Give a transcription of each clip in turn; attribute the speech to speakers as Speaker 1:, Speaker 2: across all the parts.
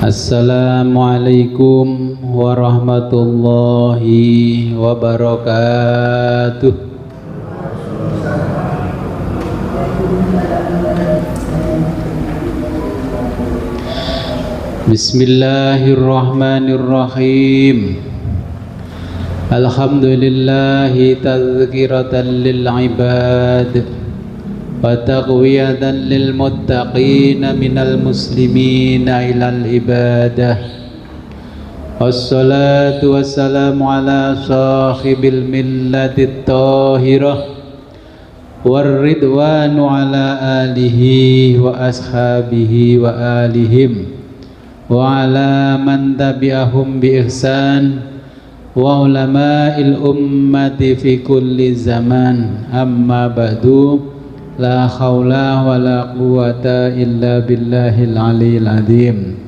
Speaker 1: Assalamualaikum warahmatullahi wabarakatuh. Bismillahirrahmanirrahim. Alhamdulillahi tazkiratan lil ibad wa taqwiyatan lil muttaqin minal muslimin ilal ibadah. Wassalatu wassalamu ala sahibil millatit tahirah warridwanu ala alihi wa ashabihi wa alihim wa ala man tabi'ahum bi ihsan wa ulama'il ummati fi kulli zaman. Amma ba'du. La haula wa la quwata illa billahil aliyil azim.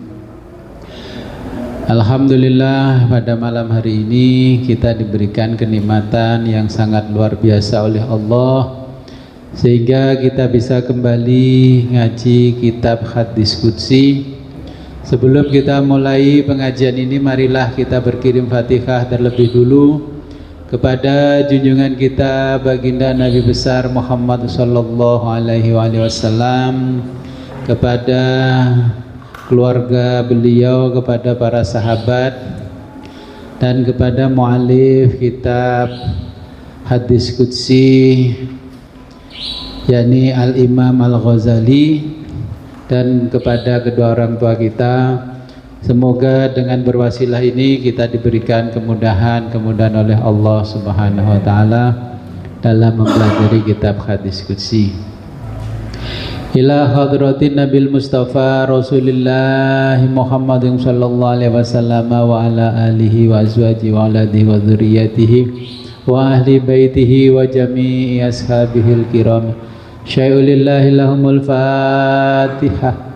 Speaker 1: Alhamdulillah, pada malam hari ini kita diberikan kenikmatan yang sangat luar biasa oleh Allah, sehingga kita bisa kembali ngaji kitab Hadis Qudsi. Sebelum kita mulai pengajian ini, marilah kita berkirim Fatihah terlebih dulu kepada junjungan kita baginda Nabi besar Muhammad sallallahu alaihi wasallam, kepada keluarga beliau, kepada para sahabat, dan kepada mu'alif kitab Hadis Qudsi, yakni Al-Imam Al-Ghazali, dan kepada kedua orang tua kita. Semoga dengan berwasilah ini kita diberikan kemudahan oleh Allah Subhanahu wa taala dalam mempelajari kitab Hadis Qudsi. Ila hadratin Nabil Mustafa Rasulillah Muhammadin sallallahu alaihi wasallam wa ala alihi wa azwajihi wa aladihi wa dzurriyyatihi wa ahli baitihi wa jami'i ashabihil kiram. Syai'ulillahi lahumul Fatihah.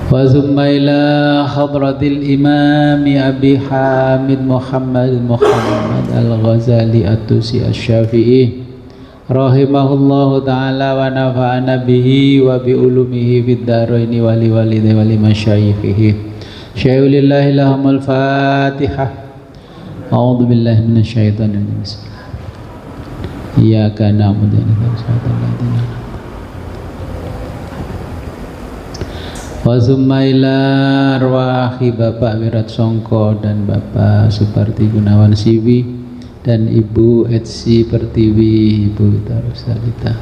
Speaker 1: Wa thumma ila hadratil imami Abi Hamid Muhammad Al-Ghazali At-Tusi Asy-Syafi'i rahimahullahu ta'ala wa nafa'ana bihi wa bi ulumihi fid dharaini wa li walidayhi wa li masyayikhihi. Syai'ulillahi lahumul Fatihah. A'udzu billahi minasy syaithanir rajim. Iyyaka na'budu wa iyyaka nasta'in. Wa summa ila arwahi Bapak Wirat Songko dan Bapak Suparti Gunawan Siwi dan Ibu Etsi Pertiwi, Ibu Tarusalita.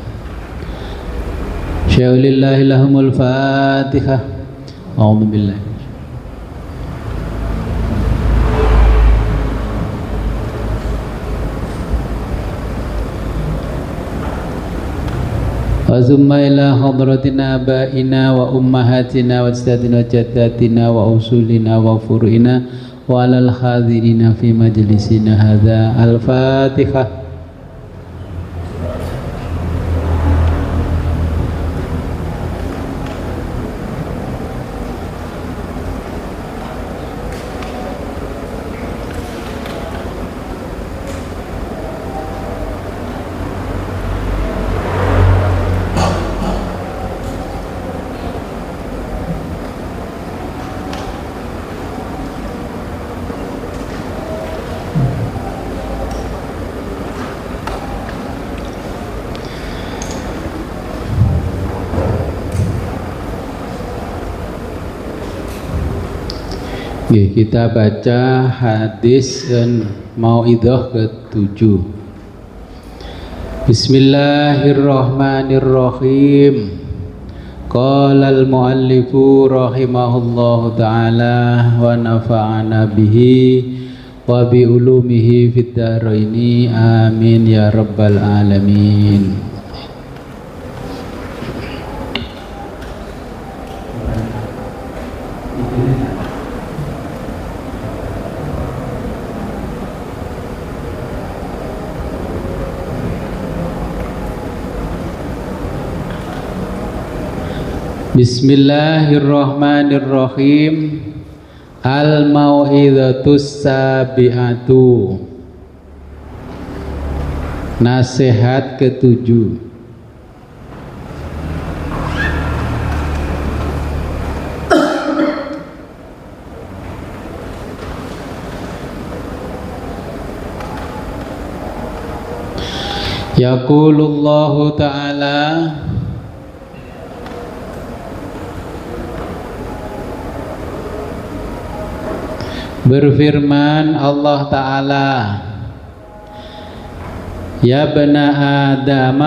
Speaker 1: Syaulillahi lahumul Fatihah. A'udzu billahi. Wa thumma ila hadratina abaina wa ummahatina wa ajdatina wa jaddatina wa usulina wa furu'ina wa alal hadirina fi majlisina hadza. Al-Fatihah. Kita baca hadis dan mauidhah ke-7. Bismillahirrahmanirrahim. Qala al-muallifu rahimahullahu ta'ala wa nafa'ana bihi wa bi ulumihi fid dharaini amin ya rabbal alamin. Bismillahirrahmanirrahim. Al mau'izatus sabi'atu, nasihat ketujuh. Yaqulullahu ta'ala, berfirman Allah Ta'ala, ya bani Adam,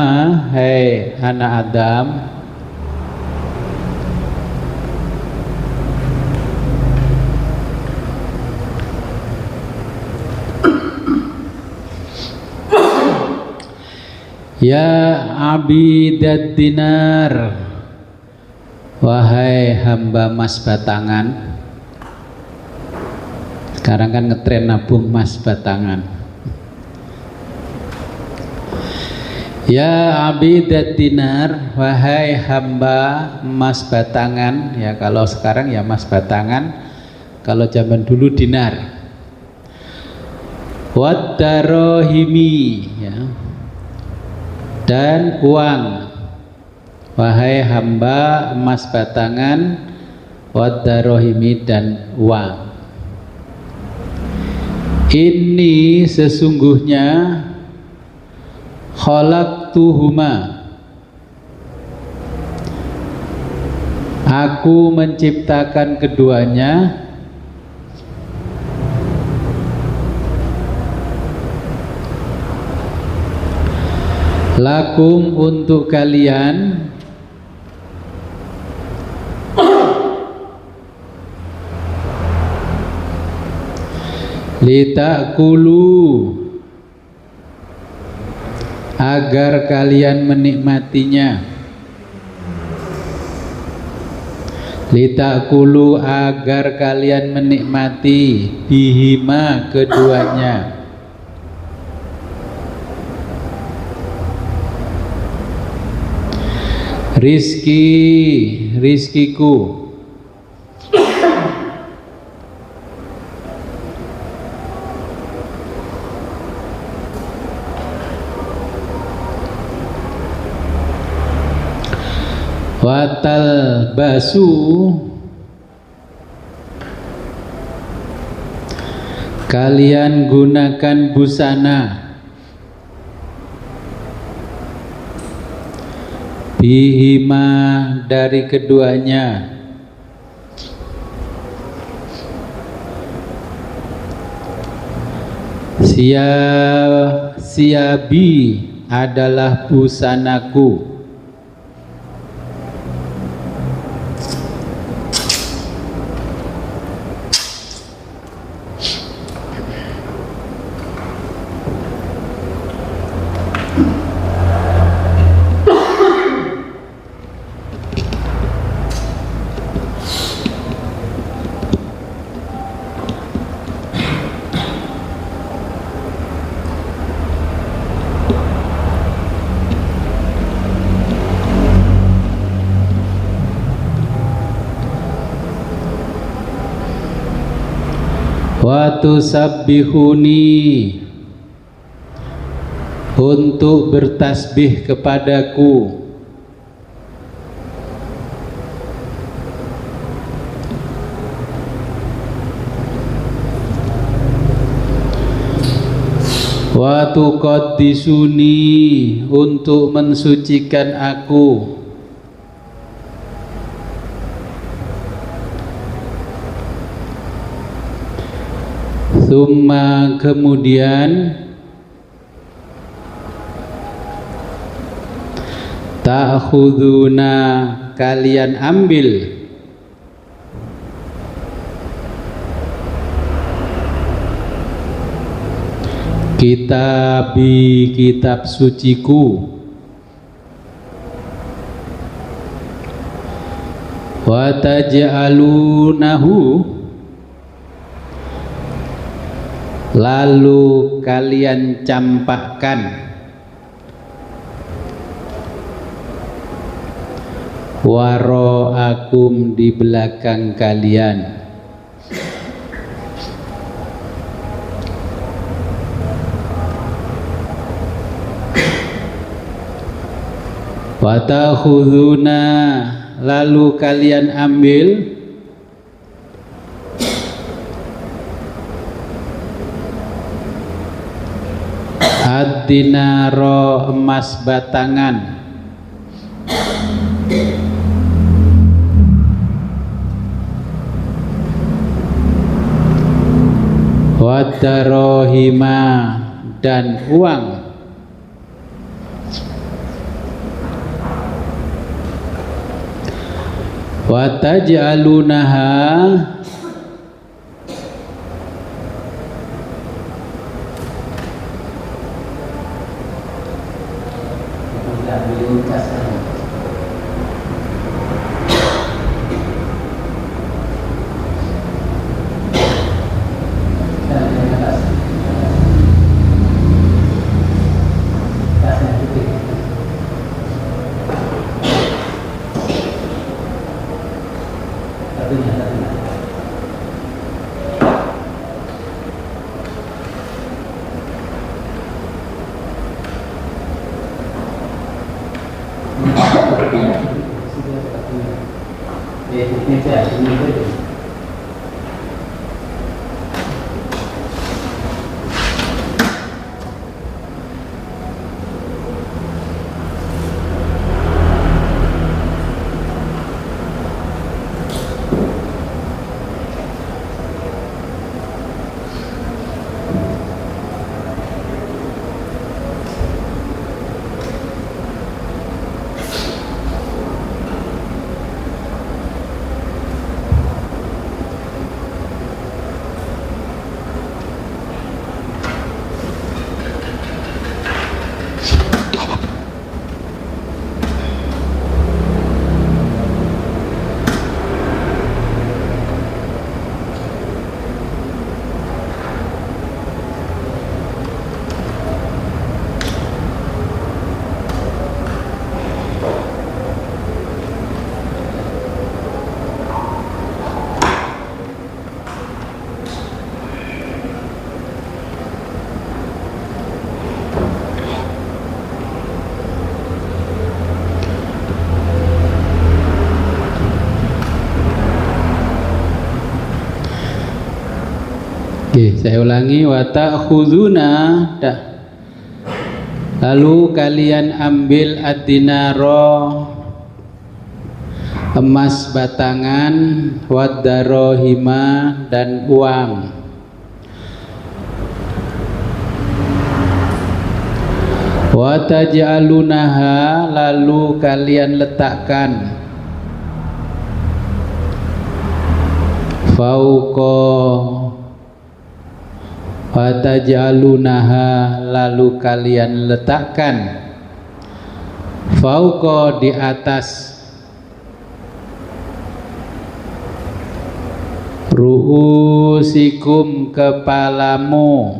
Speaker 1: hai anak Adam, ya abidad dinar, wahai hamba mas batangan. Sekarang kan ngetren nabung mas batangan. Ya abidat dinar, wahai hamba emas batangan. Ya kalau sekarang ya emas batangan, kalau zaman dulu dinar. Wad darohimi, ya, dan uang. Wahai hamba emas batangan, wad darohimi, dan uang. Ini sesungguhnya khalaqtuhuma, aku menciptakan keduanya lakum, untuk kalian, litakulu, agar kalian menikmatinya, litakulu, agar kalian menikmati, bihima, keduanya, rizkiku, watal basu, kalian gunakan busana, bihima, dari keduanya, siabi, adalah busanaku, wa tusabbihuni, untuk bertasbih kepadaku, wa tuqaddisuni, untuk mensucikan aku, summa, kemudian, ta'khuduna, kalian ambil, kitabi, kitab suciku, wa taj'alunahu, lalu kalian campakkan, waro'akum, di belakang kalian, wa ta'khuduna lalu kalian ambil ad-dinaro emas batangan wa darohima dan uang wa taj'alunaha saya ulangi wa ta'khuduna lalu kalian ambil ad-dinaro emas batangan wa darohima dan uang wa taj'alunaha lalu kalian letakkan fauqa wa taj'alunaha lalu kalian letakkan fauqa di atas ru'usikum kepalamu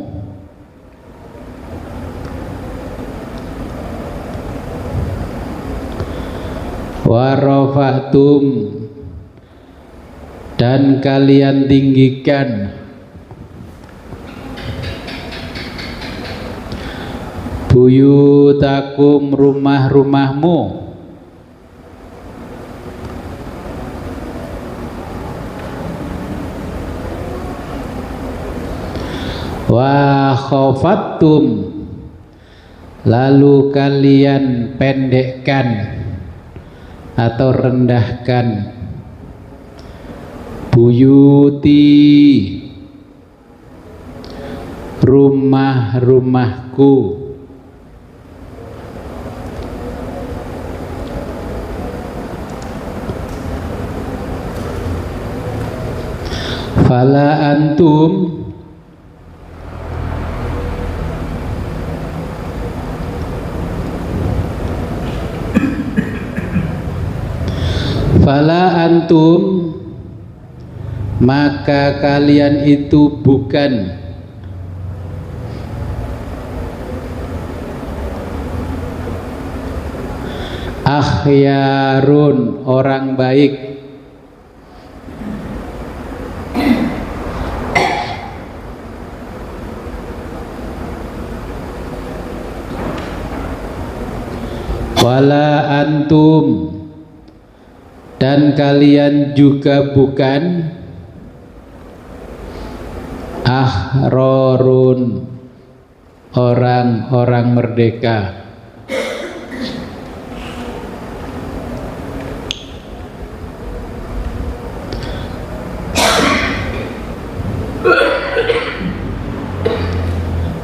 Speaker 1: wa rafa'tum dan kalian tinggikan buyutakum rumah-rumahmu wa khafattum lalu kalian pendekkan atau rendahkan buyuti rumah-rumahku fala antum maka kalian itu bukan akhyarun orang baik wala antum, dan kalian juga bukan ahrorun, orang-orang merdeka.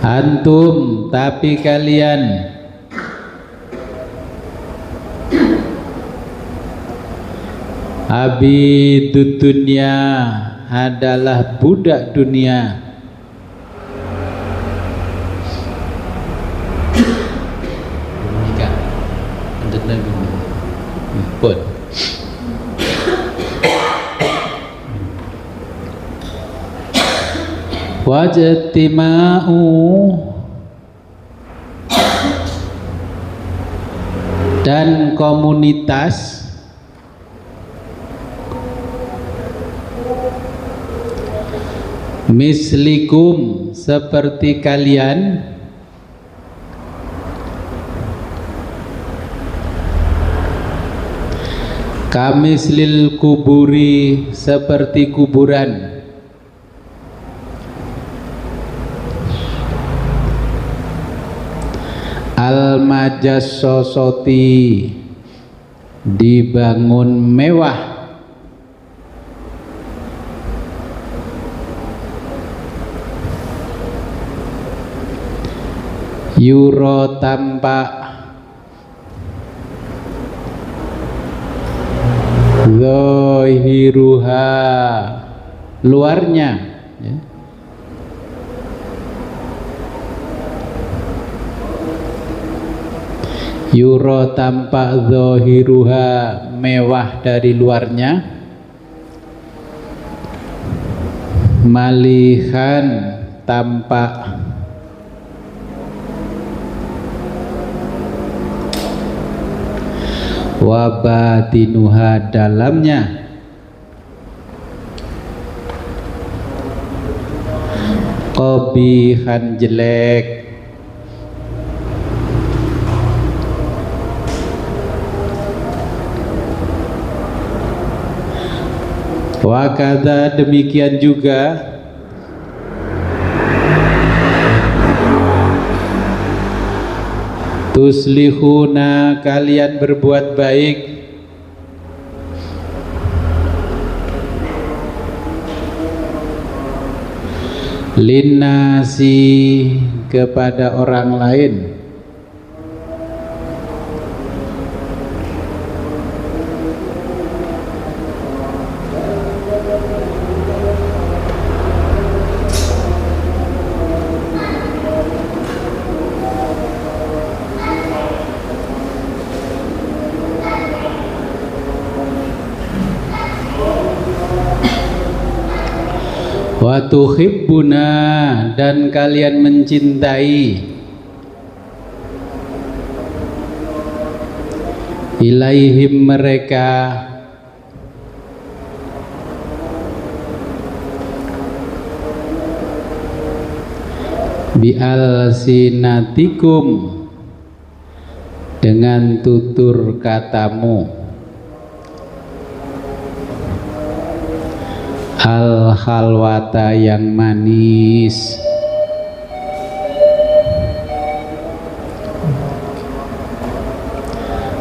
Speaker 1: Antum, tapi kalian abidud dunia, adalah budak dunia. Pun wajtima'u, dan komunitas mislikum, seperti kalian, kamislil kuburi, seperti kuburan, al-majassosoti, dibangun mewah, yuro, tampak, zahiruha, luarnya, ya. Yuro, tampak, zahiruha, mewah dari luarnya, malihan, tampak wabatinuha, dalamnya qabihan, jelek. Wakada, demikian juga tuslihuna, kalian berbuat baik, linnasi, kepada orang lain, wa tuhibbuna, dan kalian mencintai, ilaihim, mereka, bialsinatikum, dengan tutur katamu, al-halwata, yang manis,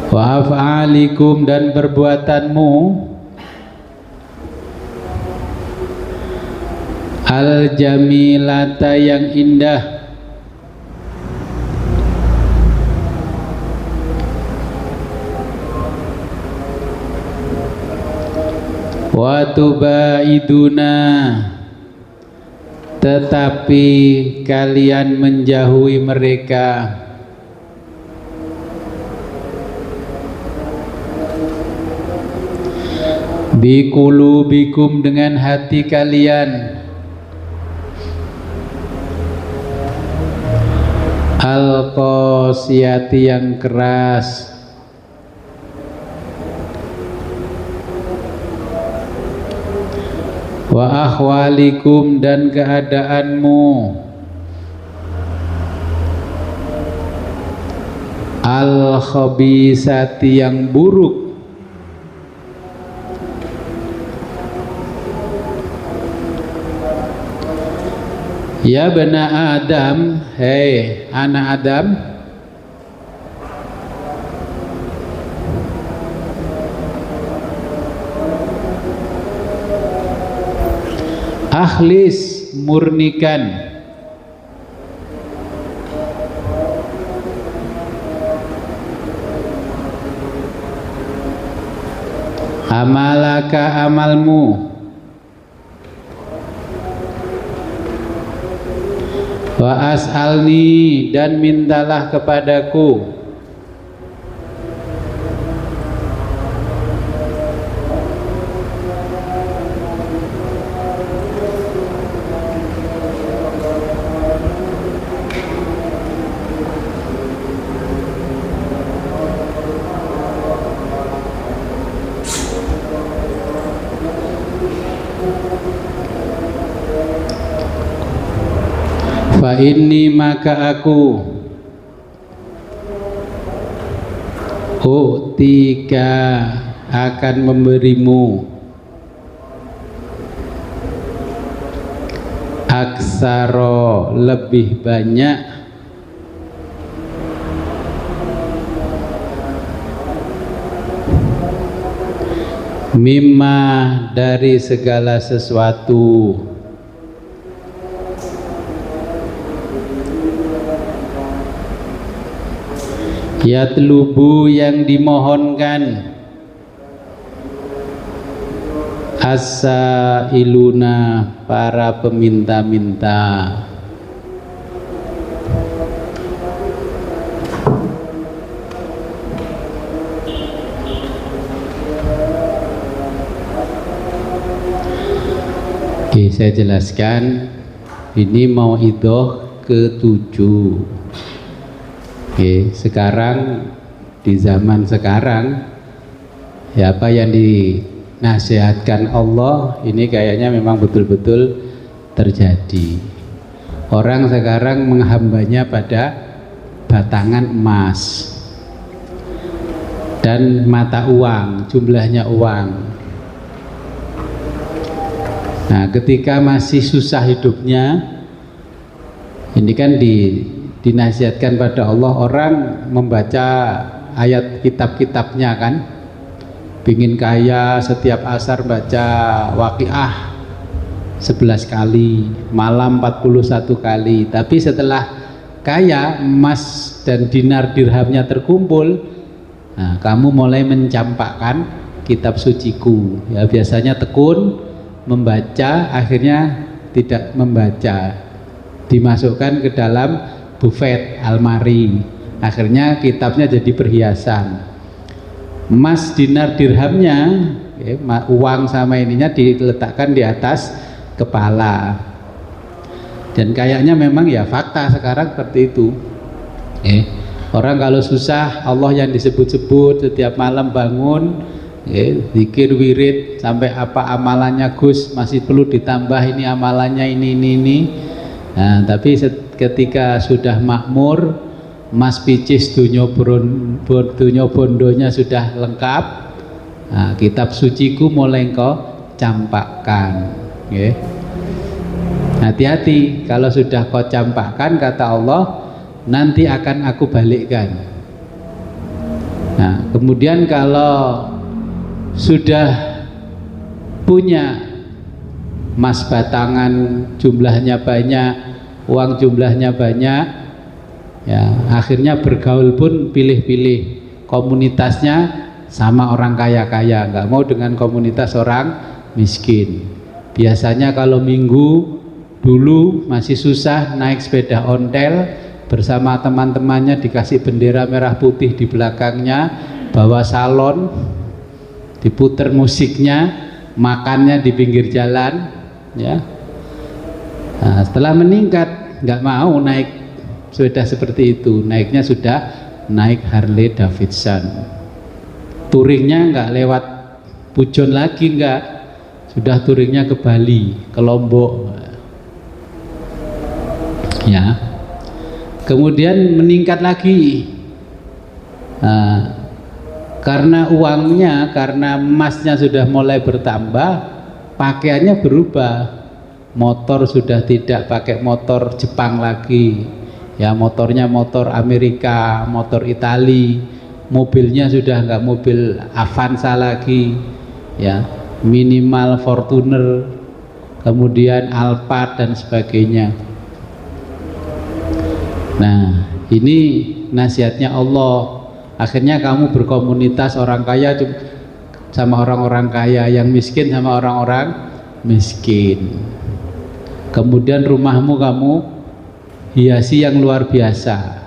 Speaker 1: wa af'alikum, dan perbuatanmu, al-jamilata, yang indah, wa tubaiduna, tetapi kalian menjauhi mereka, biqulubikum, dengan hati kalian, al-qasiyati, yang keras, wa ahwalikum, dan keadaanmu, al khabisati yang buruk, ya bena Adam, hei anak Adam, akhlis murnikan amalaka amalmu, wa as'alni dan mintalah kepadaku, fa inni maka aku u'tika akan memberimu aksaro lebih banyak mimma dari segala sesuatu yatlubu yang dimohonkan as-sailuna para peminta-minta. Oke, saya jelaskan. Ini mauidhah ke-7. Oke, sekarang di zaman sekarang ya apa yang dinasihatkan Allah ini kayaknya memang betul-betul terjadi. Orang sekarang menghambanya pada batangan emas dan mata uang, jumlahnya uang. Nah, ketika masih susah hidupnya, ini kan dinasihatkan pada Allah, orang membaca ayat kitab-kitabnya kan, pingin kaya setiap asar baca Waqiah 11 kali, malam 41 kali, tapi setelah kaya, emas dan dinar dirhamnya terkumpul, nah, kamu mulai mencampakkan kitab suciku. Ya, biasanya tekun membaca, akhirnya tidak membaca, dimasukkan ke dalam bufet almari, akhirnya kitabnya jadi perhiasan. Emas dinar dirhamnya, ya, uang sama ininya diletakkan di atas kepala. Dan kayaknya memang ya fakta sekarang seperti itu. Orang kalau susah, Allah yang disebut-sebut setiap malam bangun, zikir wirid sampai apa amalannya Gus, masih perlu ditambah ini amalannya ini. Nah, tapi ketika sudah makmur, mas picis dunya bondonya sudah lengkap, nah, kitab suciku mulai engkau campakkan. Hati-hati, kalau sudah kau campakkan, kata Allah, nanti akan aku balikkan. Nah, kemudian kalau sudah punya emas batangan jumlahnya banyak, uang jumlahnya banyak, ya akhirnya bergaul pun pilih-pilih, komunitasnya sama orang kaya-kaya, nggak mau dengan komunitas orang miskin. Biasanya kalau minggu dulu masih susah naik sepeda ontel bersama teman-temannya, dikasih bendera merah putih di belakangnya, bawa salon, diputer musiknya, makannya di pinggir jalan, ya. Nah, setelah meningkat nggak mau naik sepeda seperti itu, naiknya sudah naik Harley Davidson. Touringnya nggak lewat Pujon lagi, nggak, sudah touringnya ke Bali, ke Lombok, ya. Kemudian meningkat lagi, Nah, karena uangnya, karena emasnya sudah mulai bertambah, pakaiannya berubah. Motor sudah tidak pakai motor Jepang lagi, ya motornya motor Amerika, motor Itali. Mobilnya sudah nggak mobil Avanza lagi, ya minimal Fortuner, kemudian Alphard dan sebagainya. Nah, ini nasihatnya Allah. Akhirnya kamu berkomunitas orang kaya sama orang-orang kaya, yang miskin sama orang-orang miskin. Kemudian rumahmu kamu hiasi yang luar biasa.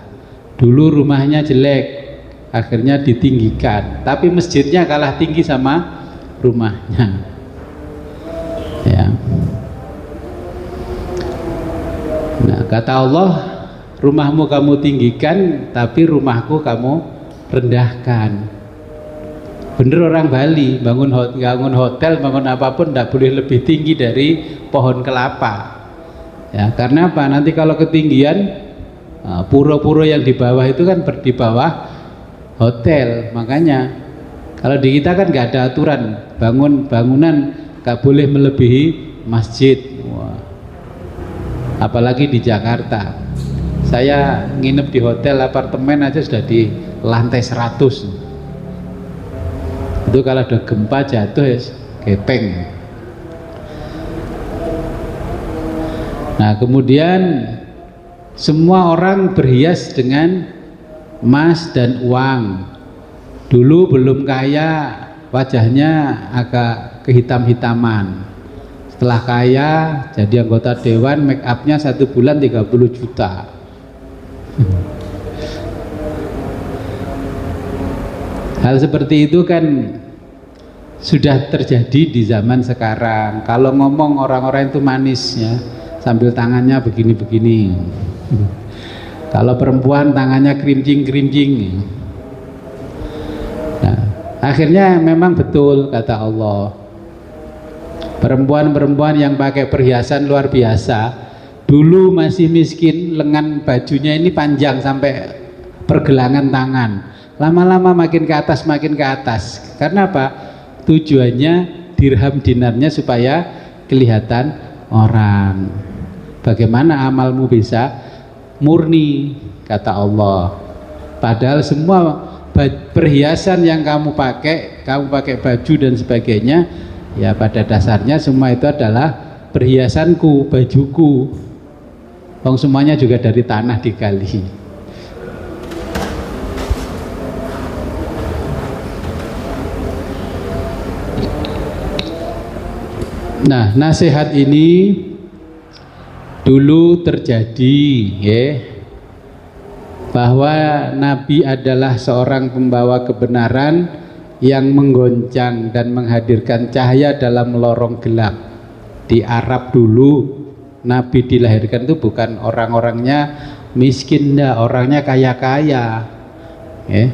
Speaker 1: Dulu rumahnya jelek, akhirnya ditinggikan, tapi masjidnya kalah tinggi sama rumahnya, ya. Nah, kata Allah, rumahmu kamu tinggikan, tapi rumahku kamu rendahkan. Bener orang Bali, bangun hotel, bangun apapun tidak boleh lebih tinggi dari pohon kelapa, ya. Karena apa? Nanti kalau ketinggian, pura-pura yang di bawah itu kan di bawah hotel. Makanya kalau di kita kan nggak ada aturan, bangunan nggak boleh melebihi masjid. Wah. Apalagi di Jakarta, saya nginep di hotel apartemen aja sudah di lantai 100. Itu kalau ada gempa jatuh ya gepeng. Nah, kemudian semua orang berhias dengan emas dan uang. Dulu belum kaya, wajahnya agak kehitam-hitaman. Setelah kaya, jadi anggota dewan, make upnya 1 bulan 30 juta. Hal seperti itu kan sudah terjadi di zaman sekarang. Kalau ngomong orang-orang itu manis, ya, sambil tangannya begini-begini. Kalau perempuan tangannya kerincing-kerincing. Nah, akhirnya memang betul kata Allah, perempuan-perempuan yang pakai perhiasan luar biasa, dulu masih miskin, lengan bajunya ini panjang sampai pergelangan tangan. Lama-lama makin ke atas, makin ke atas. Karena apa? Tujuannya dirham dinarnya supaya kelihatan orang. Bagaimana amalmu bisa murni, kata Allah. Padahal semua perhiasan yang kamu pakai baju dan sebagainya, ya pada dasarnya semua itu adalah perhiasanku, bajuku. Semuanya juga dari tanah digali. Nah, nasihat ini dulu terjadi, ya, bahwa Nabi adalah seorang pembawa kebenaran yang menggoncang dan menghadirkan cahaya dalam lorong gelap. Di Arab dulu Nabi dilahirkan itu bukan orang-orangnya miskin, orangnya kaya-kaya, ya.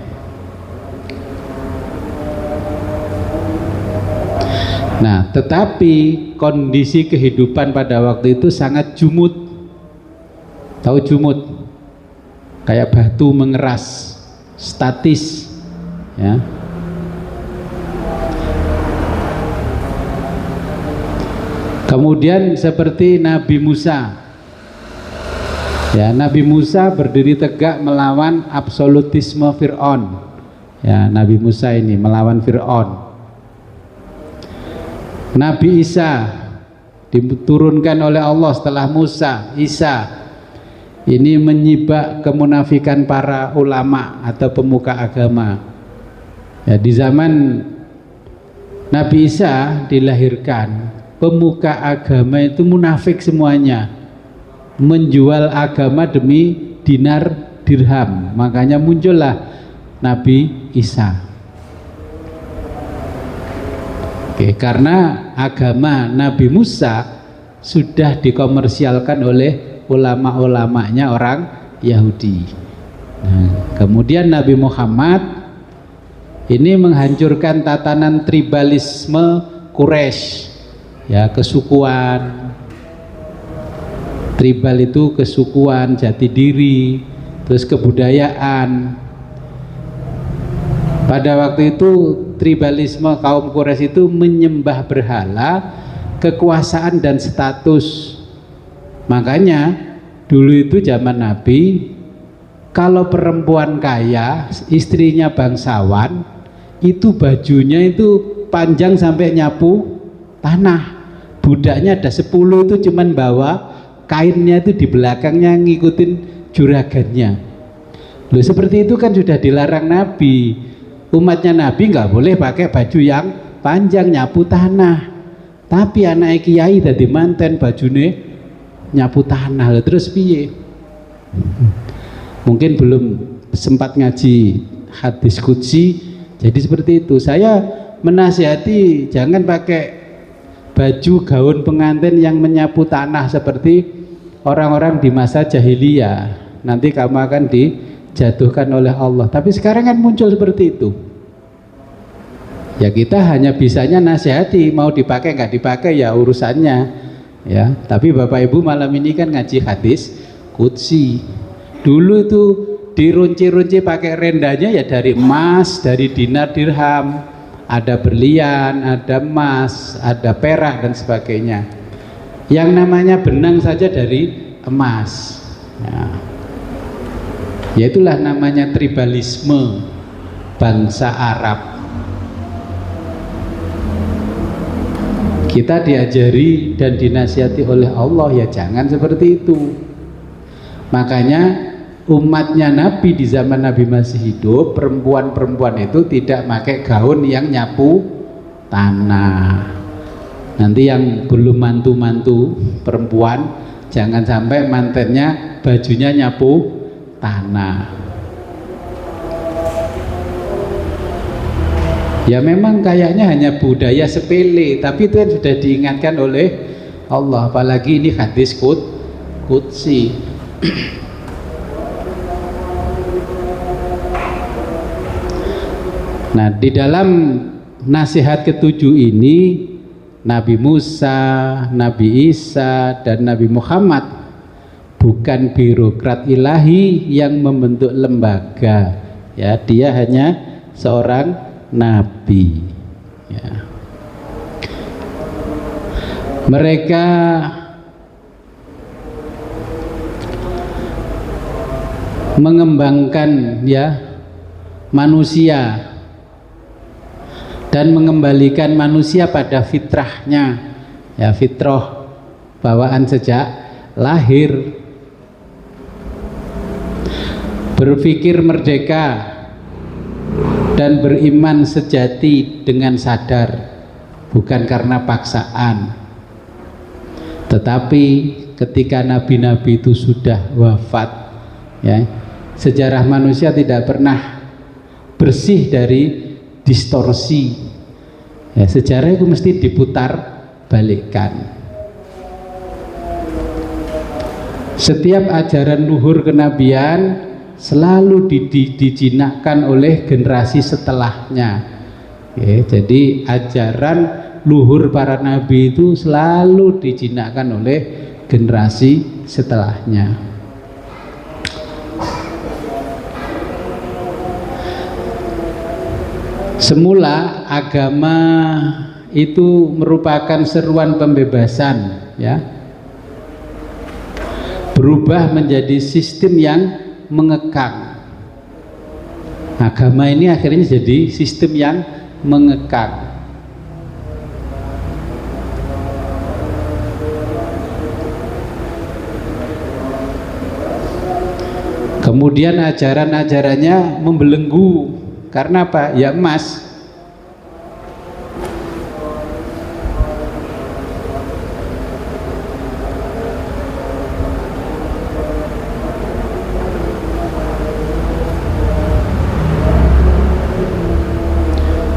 Speaker 1: Nah, tetapi kondisi kehidupan pada waktu itu sangat jumut. Tahu jumut? Kayak batu mengeras, statis, ya. Kemudian seperti Nabi Musa, ya, Nabi Musa berdiri tegak melawan absolutisme Fir'aun, ya, Nabi Musa ini melawan Fir'aun. Nabi Isa diturunkan oleh Allah setelah Musa. Isa ini menyibak kemunafikan para ulama atau pemuka agama, ya. Di zaman Nabi Isa dilahirkan, pemuka agama itu munafik semuanya, menjual agama demi dinar dirham. Makanya muncullah Nabi Isa. Oke, karena agama Nabi Musa sudah dikomersialkan oleh ulama-ulamanya orang Yahudi. Nah, kemudian Nabi Muhammad ini menghancurkan tatanan tribalisme Quraisy, ya, kesukuan. Tribal itu kesukuan, jati diri, terus kebudayaan. Pada waktu itu tribalisme kaum Quraisy itu menyembah berhala, kekuasaan dan status. Makanya dulu itu zaman Nabi, kalau perempuan kaya, istrinya bangsawan, itu bajunya itu panjang sampai nyapu tanah. Budaknya ada 10 itu cuman bawa kainnya itu di belakangnya ngikutin juragannya. Loh, seperti itu kan sudah dilarang Nabi. Umatnya Nabi nggak boleh pakai baju yang panjang nyapu tanah. Tapi anak kiai dadi manten bajune nyapu tanah. Terus piye? Mungkin belum sempat ngaji hadis qudsi, jadi seperti itu. Saya menasihati jangan pakai baju gaun pengantin yang menyapu tanah seperti orang-orang di masa jahiliyah. Nanti kamu akan dijatuhkan oleh Allah. Tapi sekarang kan muncul seperti itu. Ya kita hanya bisanya nasihati, mau dipakai nggak dipakai ya urusannya. Ya, tapi Bapak Ibu malam ini kan ngaji hadis qudsi. Dulu itu dirunci-runci pakai rendanya ya dari emas, dari dinar dirham, ada berlian, ada emas, ada perak dan sebagainya. Yang namanya benang saja dari emas. Ya itulah namanya tribalisme bangsa Arab. Kita diajari dan dinasihati oleh Allah ya jangan seperti itu. Makanya umatnya Nabi di zaman Nabi masih hidup, perempuan-perempuan itu tidak pakai gaun yang nyapu tanah. Nanti yang belum mantu-mantu perempuan jangan sampai mantennya bajunya nyapu tanah. Ya memang kayaknya hanya budaya sepele, tapi itu kan sudah diingatkan oleh Allah. Apalagi ini hadis qudsi. Nah, di dalam nasihat ketujuh ini Nabi Musa, Nabi Isa, dan Nabi Muhammad bukan birokrat ilahi yang membentuk lembaga. Ya, dia hanya seorang nabi. Ya. Mereka mengembangkan ya manusia dan mengembalikan manusia pada fitrahnya, ya fitrah bawaan sejak lahir, berpikir merdeka dan beriman sejati dengan sadar, bukan karena paksaan. Tetapi ketika nabi-nabi itu sudah wafat, ya, sejarah manusia tidak pernah bersih dari distorsi. Ya, sejarah itu mesti diputar balikkan. Setiap ajaran luhur kenabian selalu dijinakkan oleh generasi setelahnya. Ya, jadi ajaran luhur para nabi itu selalu dijinakkan oleh generasi setelahnya. Semula agama itu merupakan seruan pembebasan, ya, berubah menjadi sistem yang mengekang. Agama ini akhirnya jadi sistem yang mengekang. Kemudian ajaran-ajarannya membelenggu. Karena apa? Ya emas.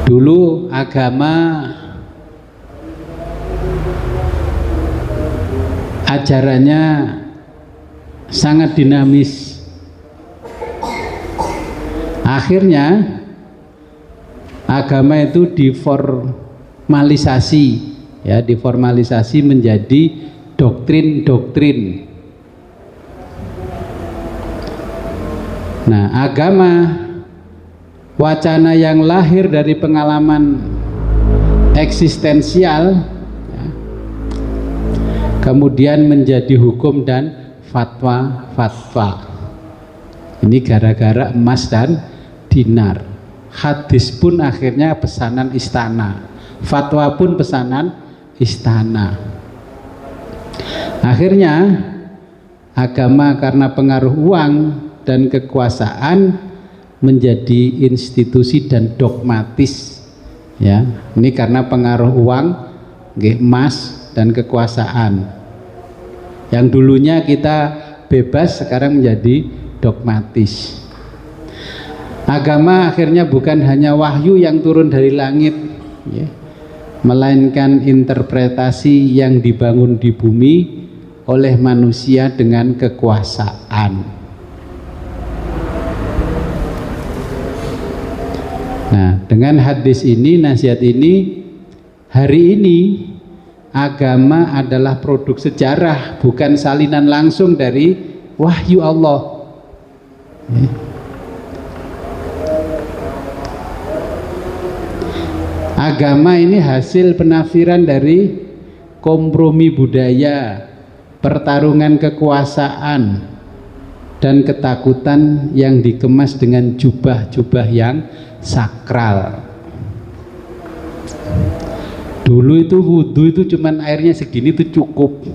Speaker 1: Dulu agama ajarannya sangat dinamis. Akhirnya agama itu diformalisasi, ya, diformalisasi menjadi doktrin-doktrin. Nah, agama wacana yang lahir dari pengalaman eksistensial, ya, kemudian menjadi hukum dan fatwa. Ini gara-gara emas dan dinar. Hadis pun akhirnya pesanan istana, fatwa pun pesanan istana. Akhirnya agama karena pengaruh uang dan kekuasaan menjadi institusi dan dogmatis, ya. Ini karena pengaruh uang, emas dan kekuasaan. Yang dulunya kita bebas sekarang menjadi dogmatis. Agama akhirnya bukan hanya wahyu yang turun dari langit, ya, melainkan interpretasi yang dibangun di bumi oleh manusia dengan kekuasaan. Nah, dengan hadis ini, nasihat ini, hari ini agama adalah produk sejarah, bukan salinan langsung dari wahyu Allah, ya. Agama ini hasil penafsiran dari kompromi budaya, pertarungan kekuasaan, dan ketakutan yang dikemas dengan jubah-jubah yang sakral. Dulu itu wudhu itu cuman airnya segini itu cukup.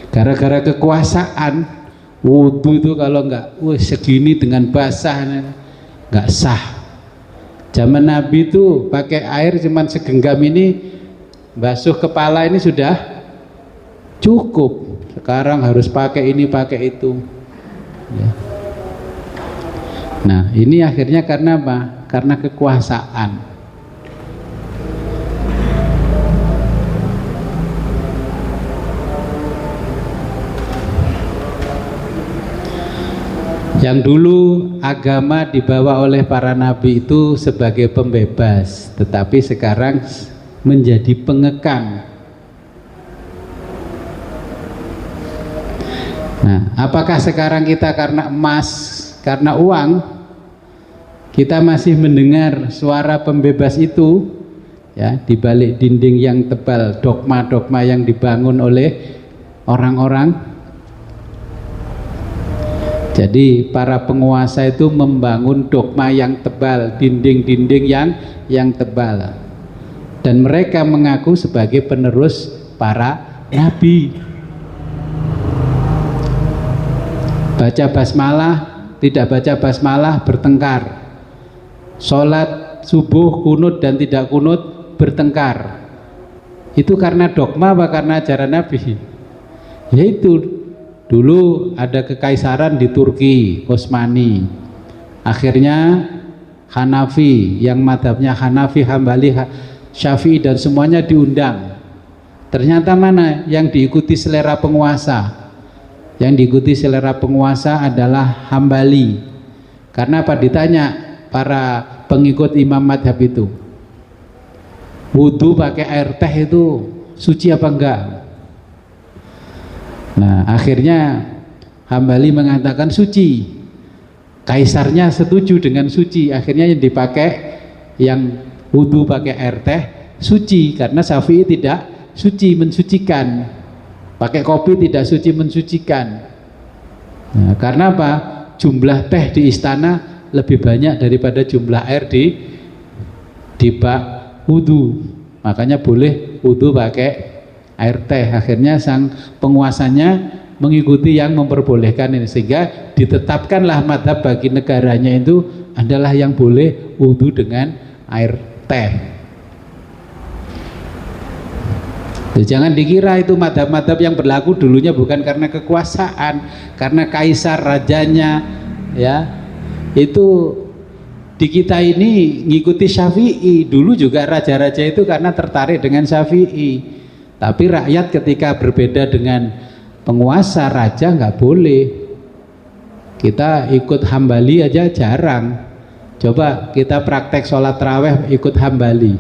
Speaker 1: Gara-gara kekuasaan, wudhu itu kalau nggak segini dengan basah nggak sah. Zaman Nabi itu pakai air cuman segenggam ini, basuh kepala ini sudah cukup. Sekarang harus pakai ini pakai itu, ya. Nah, ini akhirnya karena apa? Karena kekuasaan. Yang dulu agama dibawa oleh para nabi itu sebagai pembebas, tetapi sekarang menjadi pengekang. Nah, apakah sekarang kita karena emas, karena uang, kita masih mendengar suara pembebas itu, ya, di balik dinding yang tebal, dogma-dogma yang dibangun oleh orang-orang? Jadi para penguasa itu membangun dogma yang tebal, dinding-dinding yang tebal, dan mereka mengaku sebagai penerus para nabi. Baca basmalah, tidak baca basmalah bertengkar. Sholat subuh kunut dan tidak kunut bertengkar. Itu karena dogma apa karena ajaran Nabi? Yaitu dulu ada kekaisaran di Turki, Utsmani. Akhirnya Hanafi, yang madhabnya Hanafi, Hambali, Syafi'i dan semuanya diundang. Ternyata mana yang diikuti selera penguasa? Yang diikuti selera penguasa adalah Hambali. Karena apa? Ditanya para pengikut imam madhab itu, wudhu pakai air teh itu suci apa enggak? Nah, akhirnya Hambali mengatakan suci. Kaisarnya setuju dengan suci. Akhirnya yang dipakai, yang wudhu pakai air teh suci, karena Syafi'i tidak suci, mensucikan. Pakai kopi tidak suci, mensucikan. Nah, karena apa? Jumlah teh di istana lebih banyak daripada jumlah air di bak wudhu. Makanya boleh wudhu pakai air teh. Akhirnya sang penguasanya mengikuti yang memperbolehkan ini, sehingga ditetapkanlah madhab bagi negaranya itu adalah yang boleh wudhu dengan air teh. Jadi jangan dikira itu madhab-madhab yang berlaku dulunya bukan karena kekuasaan, karena kaisar rajanya, ya. Itu di kita ini ngikuti Syafi'i. Dulu juga raja-raja itu karena tertarik dengan Syafi'i. Tapi rakyat ketika berbeda dengan penguasa, raja nggak boleh. Kita ikut Hambali aja jarang. Coba kita praktek sholat taraweh ikut Hambali,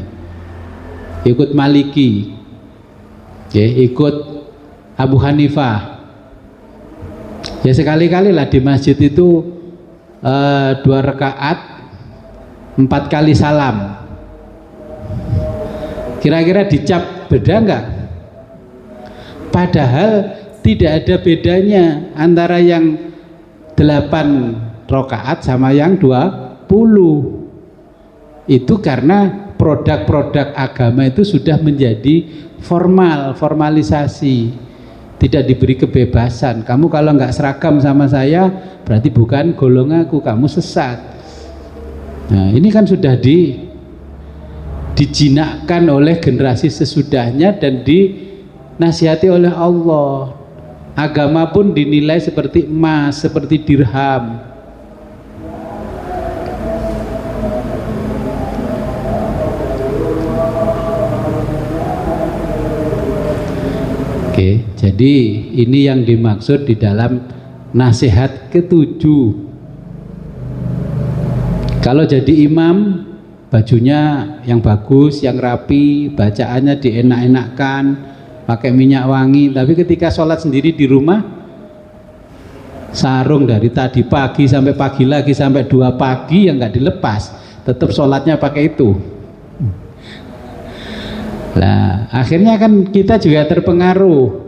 Speaker 1: ikut Maliki, ya, ikut Abu Hanifah. Ya sekali-kali lah di masjid itu 2 rakaat 4 kali salam. Kira-kira dicap beda enggak? Padahal tidak ada bedanya antara yang 8 rakaat sama yang 20. Itu karena produk-produk agama itu sudah menjadi formalisasi, tidak diberi kebebasan. Kamu kalau nggak seragam sama saya berarti bukan golonganku, kamu sesat. Nah, ini kan sudah dijinakkan oleh generasi sesudahnya dan dinasihati oleh Allah. Agama pun dinilai seperti emas, seperti dirham. Oke, jadi ini yang dimaksud di dalam nasihat ke-7. Kalau jadi imam, bajunya yang bagus, yang rapi, bacaannya dienak-enakkan, pakai minyak wangi. Tapi ketika sholat sendiri di rumah, sarung dari tadi pagi sampai pagi lagi sampai 2 pagi yang nggak dilepas, tetap sholatnya pakai itu. Nah, akhirnya kan kita juga terpengaruh,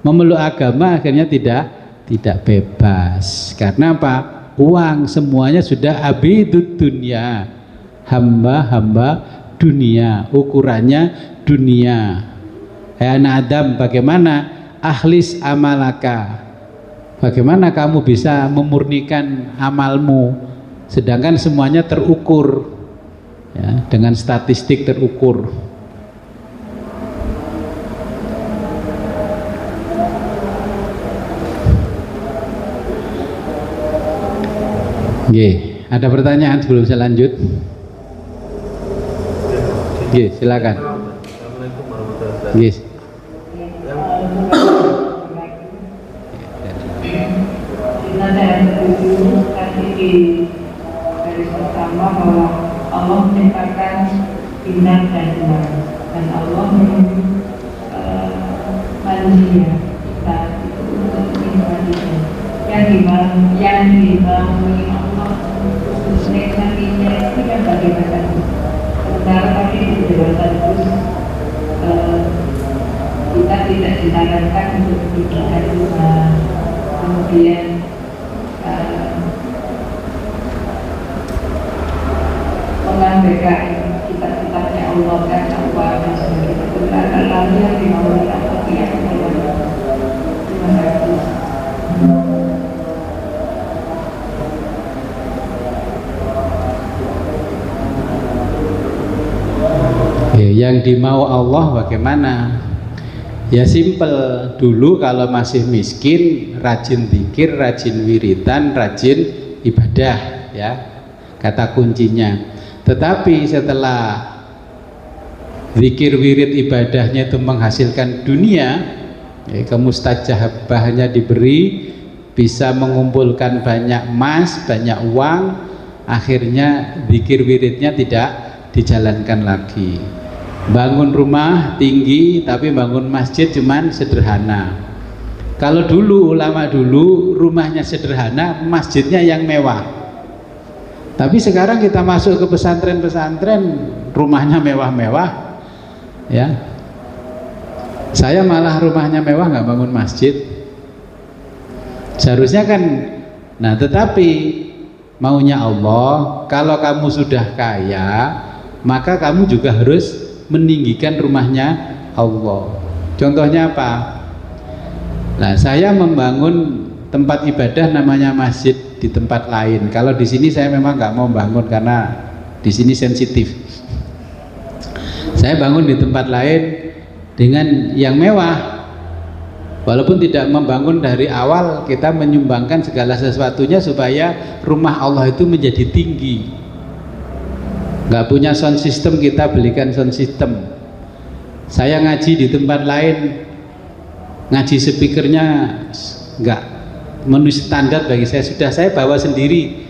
Speaker 1: memeluk agama akhirnya tidak bebas. Karena apa? Uang semuanya sudah abidud dunia, hamba dunia, ukurannya dunia. Hai anak Adam, bagaimana akhlis amalaka, bagaimana kamu bisa memurnikan amalmu sedangkan semuanya terukur ya, dengan statistik terukur. Oke, ada pertanyaan sebelum saya lanjut? Oke, silakan.
Speaker 2: Assalamualaikum warahmatullahi wabarakatuh.
Speaker 1: Yes.
Speaker 3: Tadi di garis pertama bahwa Allah menciptakan bintang dan bulan, dan Allah menunjuk manusia kita itu untuk mengibadinya. Yang dibangun Allah khusus nikmatinya itu kan bagaimana? Sementara tadi di penjelasan kita tidak disarankan untuk bikin rumah, kemudian mengabaikan cita-citanya Allah dan Allah dan sebagainya. Benar lalu yang dimaukan Allah yang Allah. Terima kasih.
Speaker 1: Yang dimau Allah bagaimana? Ya simple, dulu kalau masih miskin rajin zikir, rajin wiridan, rajin ibadah ya, kata kuncinya. Tetapi setelah zikir wirid ibadahnya itu menghasilkan dunia ya, kemustajahabahnya diberi, bisa mengumpulkan banyak emas, banyak uang, akhirnya zikir wiridnya tidak dijalankan lagi. Bangun rumah tinggi tapi bangun masjid cuman sederhana. Kalau dulu ulama dulu rumahnya sederhana, masjidnya yang mewah. Tapi sekarang kita masuk ke pesantren-pesantren, rumahnya mewah-mewah ya. Saya malah rumahnya mewah nggak bangun masjid. Seharusnya kan, nah tetapi maunya Allah, kalau kamu sudah kaya maka kamu juga harus meninggikan rumahnya Allah. Contohnya apa? Nah, saya membangun tempat ibadah namanya masjid di tempat lain. Kalau di sini saya memang nggak mau bangun karena di sini sensitif. Saya bangun di tempat lain dengan yang mewah. Walaupun tidak membangun dari awal, kita menyumbangkan segala sesuatunya supaya rumah Allah itu menjadi tinggi. Nggak punya sound system, kita belikan sound system. Saya ngaji di tempat lain, ngaji speakernya nggak memenuhi standar bagi saya, sudah saya bawa sendiri.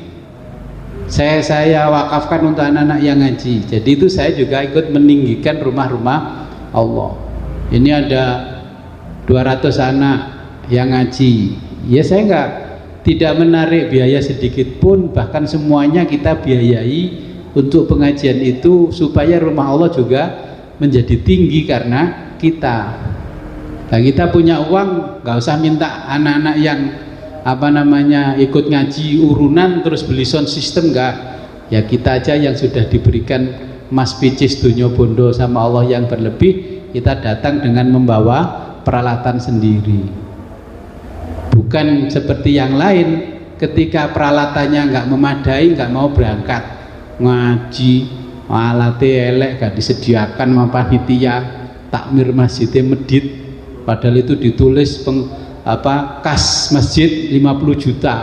Speaker 1: Saya wakafkan untuk anak-anak yang ngaji. Jadi itu saya juga ikut meninggikan rumah-rumah Allah. Ini ada 200 anak yang ngaji. Ya saya tidak menarik biaya sedikit pun, bahkan semuanya kita biayai untuk pengajian itu supaya rumah Allah juga menjadi tinggi karena kita. Nah, kita punya uang, nggak usah minta anak-anak yang ikut ngaji urunan terus beli sound system, nggak. Ya kita aja yang sudah diberikan mas picis dunia bondo sama Allah yang berlebih, kita datang dengan membawa peralatan sendiri. Bukan seperti yang lain, ketika peralatannya nggak memadai, nggak mau berangkat ngaji, alatnya elek, nggak disediakan sama panitia, takmir masjidnya medit, padahal itu ditulis kas masjid 50 juta,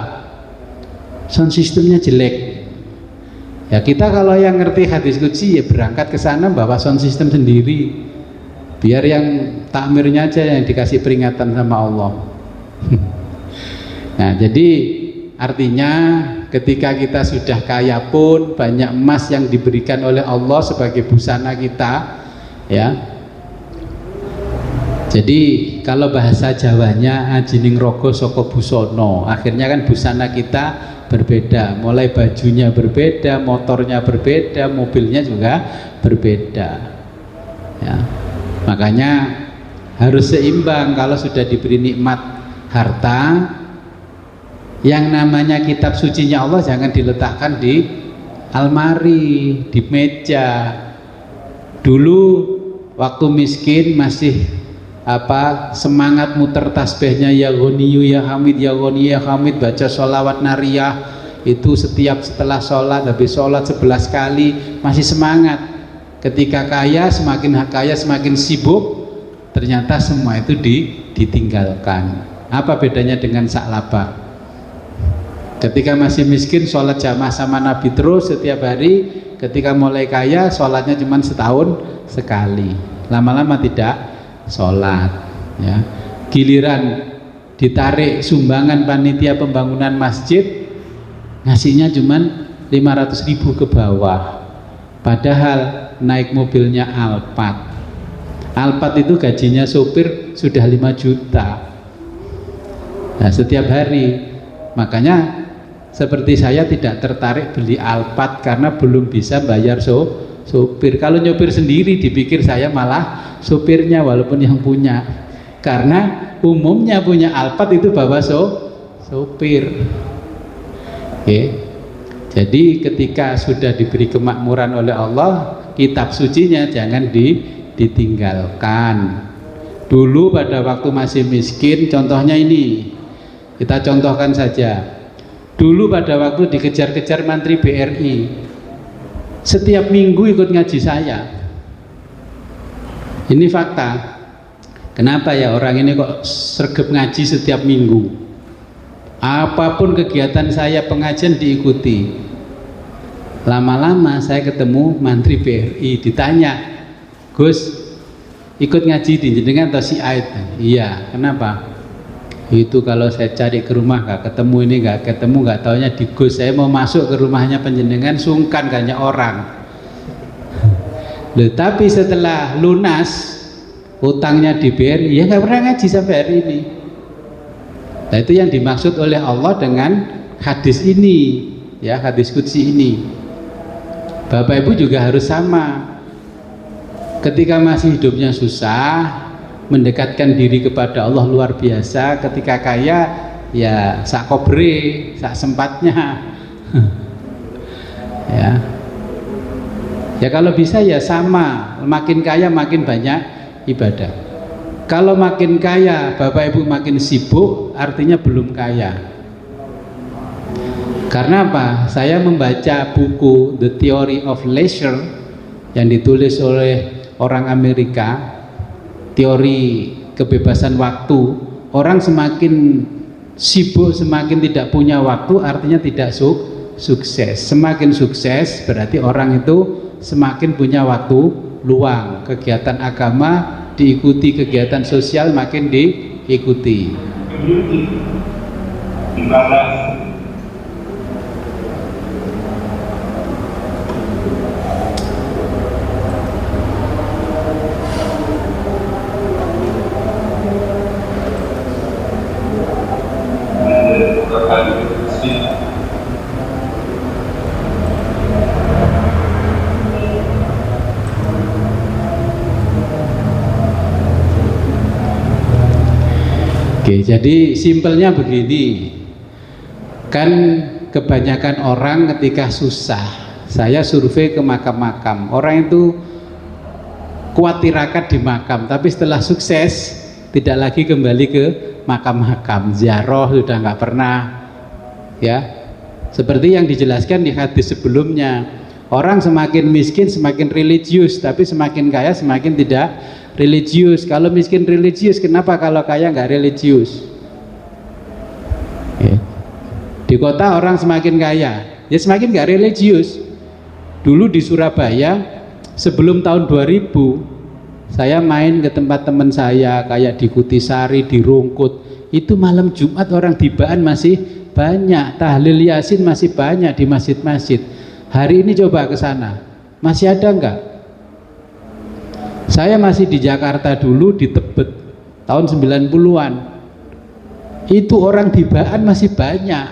Speaker 1: sound systemnya jelek. Ya kita kalau yang ngerti hadis qudsi ya berangkat ke sana bawa sound system sendiri, biar yang takmirnya aja yang dikasih peringatan sama Allah. Nah jadi artinya ketika kita sudah kaya pun banyak emas yang diberikan oleh Allah sebagai busana kita, ya. Jadi kalau bahasa Jawanya ajining rogo soko busono, akhirnya kan busana kita berbeda, mulai bajunya berbeda, motornya berbeda, mobilnya juga berbeda, ya. Makanya harus seimbang. Kalau sudah diberi nikmat harta, yang namanya kitab sucinya Allah jangan diletakkan di almari, di meja. Dulu waktu miskin masih semangat muter tasbihnya ya Ghaniyu ya Hamid, ya Ghani ya Hamid, baca sholawat nariyah itu setelah sholat, habis sholat 11 kali masih semangat. Ketika kaya semakin sibuk, ternyata semua itu ditinggalkan. Apa bedanya dengan Sa'labah? Ketika masih miskin sholat jamaah sama Nabi terus setiap hari, ketika mulai kaya sholatnya cuma setahun sekali, lama-lama tidak sholat, ya. Giliran ditarik sumbangan panitia pembangunan masjid, ngasihnya cuma 500.000 ke bawah, padahal naik mobilnya Alphard itu gajinya sopir sudah 5 juta. Nah, setiap hari. Makanya seperti saya tidak tertarik beli Alphard karena belum bisa bayar sopir. Kalau nyopir sendiri dipikir saya malah sopirnya walaupun yang punya, karena umumnya punya Alphard itu bawa sopir. Oke. Jadi ketika sudah diberi kemakmuran oleh Allah, kitab sucinya jangan ditinggalkan. Dulu pada waktu masih miskin, contohnya ini kita contohkan saja. Dulu pada waktu dikejar-kejar Menteri BRI, setiap minggu ikut ngaji saya. Ini fakta. Kenapa ya orang ini kok sregep ngaji setiap minggu? Apapun kegiatan saya pengajian diikuti. Lama-lama saya ketemu Menteri BRI, ditanya, Gus, ikut ngaji di jenengan atau si Ait? Iya, kenapa? Itu kalau saya cari ke rumah nggak ketemu, ini nggak ketemu, nggak taunya di Gus. Saya mau masuk ke rumahnya penjenengan sungkan banyak orang. Loh, tapi setelah lunas utangnya di BRI, ya nggak pernah ngaji sampai hari ini. Nah itu yang dimaksud oleh Allah dengan hadis ini, ya, hadis qudsi ini. Bapak Ibu juga harus sama. Ketika masih hidupnya susah, mendekatkan diri kepada Allah luar biasa. Ketika kaya, ya sak kobre, sak sempatnya. Ya. Ya kalau bisa ya sama, makin kaya makin banyak ibadah. Kalau makin kaya Bapak Ibu makin sibuk, artinya belum kaya. Karena apa? Saya membaca buku The Theory of Leisure yang ditulis oleh orang Amerika, teori kebebasan waktu. Orang semakin sibuk, semakin tidak punya waktu, artinya tidak sukses. Semakin sukses berarti orang itu semakin punya waktu luang. Kegiatan agama diikuti, kegiatan sosial makin diikuti. Oke, jadi simpelnya begini, kan kebanyakan orang ketika susah, saya survei ke makam-makam, orang itu kuat tirakat di makam, tapi setelah sukses tidak lagi kembali ke makam-makam, ziarah sudah nggak pernah, ya. Seperti yang dijelaskan di hadis sebelumnya, orang semakin miskin semakin religius, tapi semakin kaya semakin tidak religius. Kalau miskin religius, kenapa kalau kaya nggak religius? Ya. Di kota orang semakin kaya, ya semakin nggak religius. Dulu di Surabaya sebelum tahun 2000, saya main ke tempat teman saya kayak di Kutisari, di Rungkut, itu malam Jumat orang tibaan masih banyak, tahlil yasin masih banyak di masjid-masjid. Hari ini coba ke sana, masih ada enggak? Saya masih di Jakarta dulu, di Tebet tahun 90-an, itu orang tibaan masih banyak,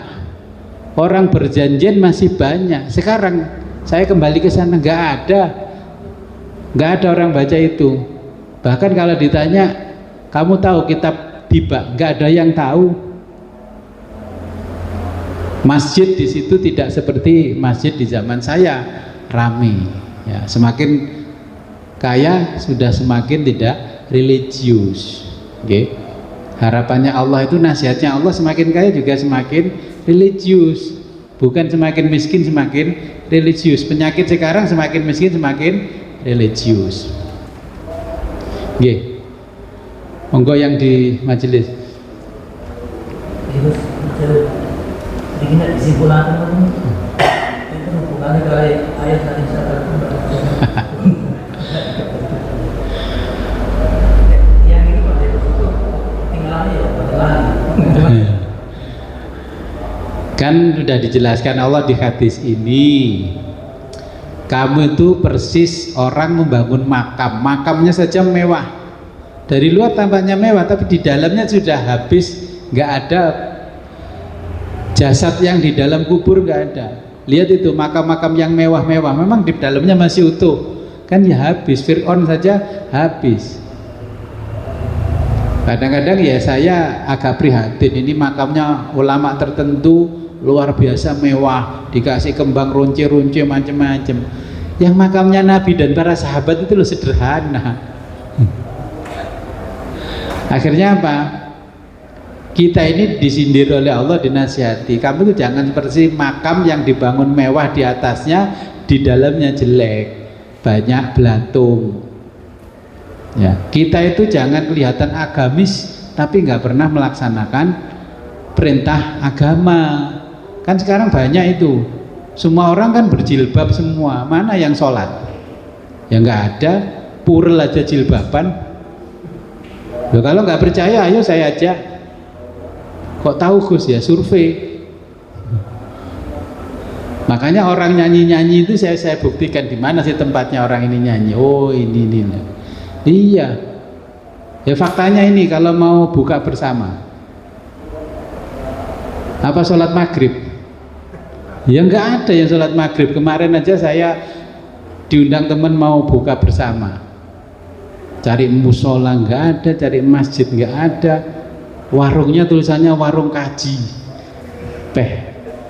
Speaker 1: orang berjanjian masih banyak. Sekarang saya kembali ke sana, nggak ada orang baca itu. Bahkan kalau ditanya, kamu tahu kitab tiba, nggak ada yang tahu. Masjid di situ tidak seperti masjid di zaman saya, rame. Ya, semakin kaya sudah semakin tidak religius. Okay. Harapannya Allah itu, nasihatnya Allah, semakin kaya juga semakin religius, bukan semakin miskin semakin religius. Penyakit sekarang semakin miskin semakin religius. Okay. Monggo yang di majelis.
Speaker 4: Tidak disimpulkan itu hubungannya ke ayat tadi yang ini pada itu tinggal ya
Speaker 1: kan sudah dijelaskan Allah di hadis ini, kamu itu persis orang membangun makam, makamnya saja mewah, dari luar tampaknya mewah tapi di dalamnya sudah habis, nggak ada jasad yang di dalam kubur, nggak ada. Lihat itu makam-makam yang mewah-mewah, memang di dalamnya masih utuh, kan ya habis. Fir'aun saja habis. Kadang-kadang ya saya agak prihatin, ini makamnya ulama tertentu luar biasa mewah, dikasih kembang ronce-ronce macam-macam. Yang makamnya Nabi dan para sahabat itu loh sederhana. Akhirnya apa? Kita ini disindir oleh Allah, dinasihati, kamu tuh jangan seperti makam yang dibangun mewah, di atasnya, di dalamnya jelek, banyak belatung. Ya, kita itu jangan kelihatan agamis tapi nggak pernah melaksanakan perintah agama. Kan sekarang banyak itu, semua orang kan berjilbab semua, mana yang sholat? Ya nggak ada, purel aja jilbaban. Loh, kalau nggak percaya, ayo saya ajak. Kok tahu Gus? Ya survei. Makanya orang nyanyi-nyanyi itu saya buktikan di mana sih tempatnya orang ini nyanyi. Oh ini. Iya. Ya faktanya ini, kalau mau buka bersama, apa sholat maghrib? Ya nggak ada yang sholat maghrib. Kemarin aja saya diundang teman mau buka bersama, cari musola nggak ada, cari masjid nggak ada. Warungnya tulisannya warung kaji,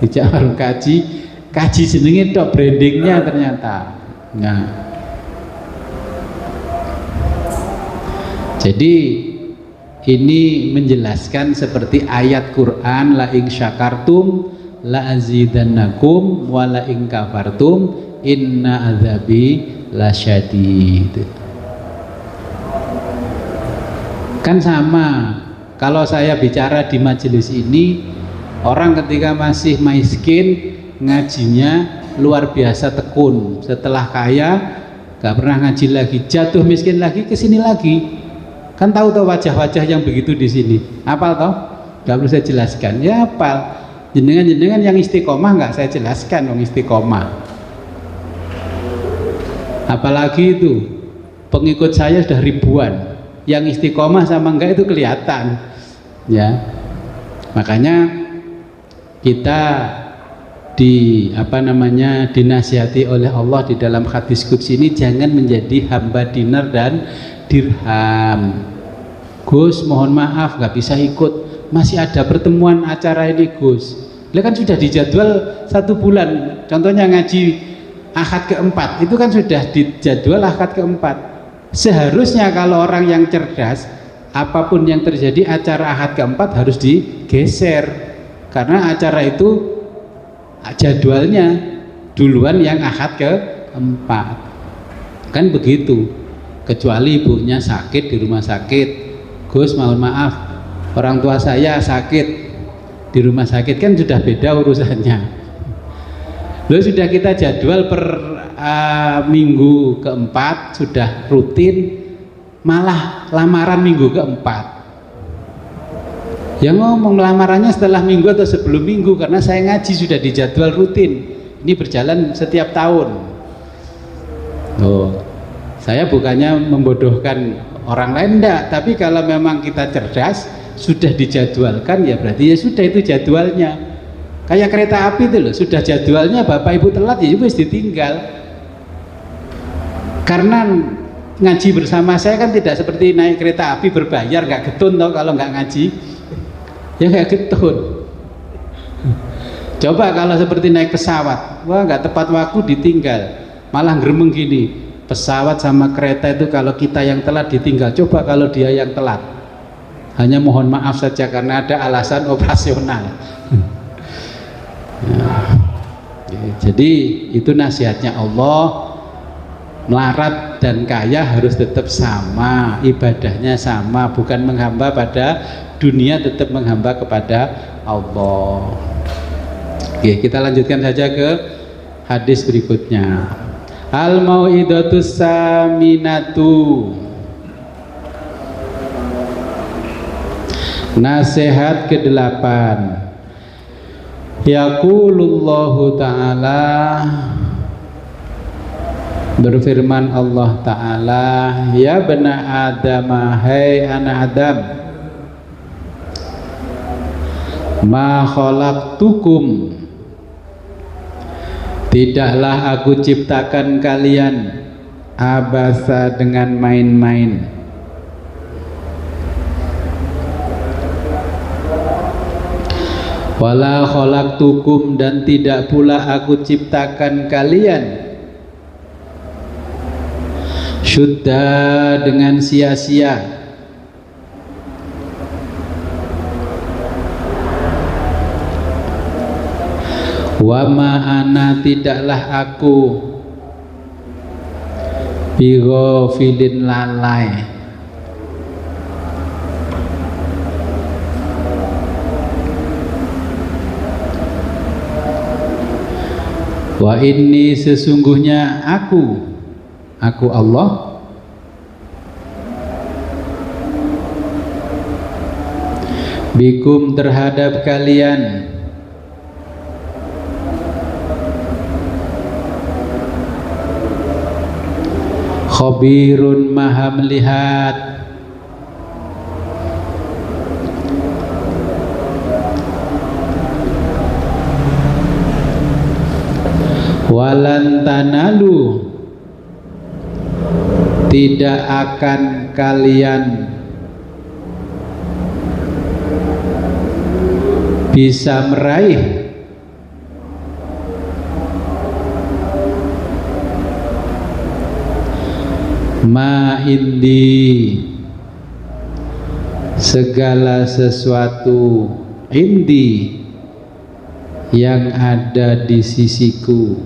Speaker 1: dijak warung kaji jenenge tok, brandingnya ternyata. Nah, jadi ini menjelaskan seperti ayat Quran, la in syakartum la azidannakum wa la in kafartum inna adzabi lasyadid. Kan sama. Kalau saya bicara di majelis ini, orang ketika masih miskin ngajinya luar biasa tekun, setelah kaya gak pernah ngaji lagi, jatuh miskin lagi, kesini lagi. Kan tahu wajah-wajah yang begitu di sini. Apal toh? Gak perlu saya jelaskan. Ya apal. Jenengan yang istiqomah nggak saya jelaskan, istiqomah. Apalagi itu pengikut saya sudah ribuan. Yang istiqomah sama enggak itu kelihatan, ya. Makanya kita dinasihati oleh Allah di dalam hadis qudsi ini, jangan menjadi hamba dinar dan dirham. Gus mohon maaf nggak bisa ikut, masih ada pertemuan acara ini Gus. Lah kan sudah dijadwal 1 bulan, contohnya ngaji Ahad keempat, itu kan sudah dijadwal Ahad keempat. Seharusnya kalau orang yang cerdas, apapun yang terjadi acara Ahad keempat harus digeser, karena acara itu jadwalnya duluan yang Ahad keempat, kan begitu. Kecuali ibunya sakit di rumah sakit, Gus mohon maaf orang tua saya sakit di rumah sakit, kan sudah beda urusannya. Lalu sudah kita jadwal per minggu keempat sudah rutin, malah lamaran minggu keempat. Yang ngomong lamarannya setelah minggu atau sebelum minggu, karena saya ngaji sudah dijadwal rutin. Ini berjalan setiap tahun. Oh, saya bukannya membodohkan orang lain, enggak, tapi kalau memang kita cerdas, sudah dijadwalkan ya berarti ya sudah itu jadwalnya. Kayak kereta api itu loh, sudah jadwalnya bapak ibu telat ya wis ditinggal. Karena ngaji bersama saya kan tidak seperti naik kereta api berbayar, nggak getun toh kalau nggak ngaji, ya nggak getun. Coba kalau seperti naik pesawat, wah nggak tepat waktu ditinggal, malah gremeng gini. Pesawat sama kereta itu kalau kita yang telat ditinggal, coba kalau dia yang telat, hanya mohon maaf saja karena ada alasan operasional. Jadi itu nasihatnya Allah, melarat dan kaya harus tetap sama, ibadahnya sama, bukan menghamba pada dunia, tetap menghamba kepada Allah. Oke, kita lanjutkan saja ke hadis berikutnya. Al mau'idatus saminatu, nasihat ke-8. Yaqulullahu ta'ala, berfirman Allah ta'ala, ya bani Adam, hai anak Adam, ma khalaqtukum, tidaklah aku ciptakan kalian abasa dengan main-main. Wala khalaqtukum, dan tidak pula aku ciptakan kalian syudda, dengan sia-sia. Wa ma ana, tidaklah aku bighafilin, lalai. Wa inni, sesungguhnya aku Allah, bikum, terhadap kalian, khabirun, maha melihat. Walan tanalu, tidak akan kalian bisa meraih ma indi, segala sesuatu, indi, yang ada di sisiku,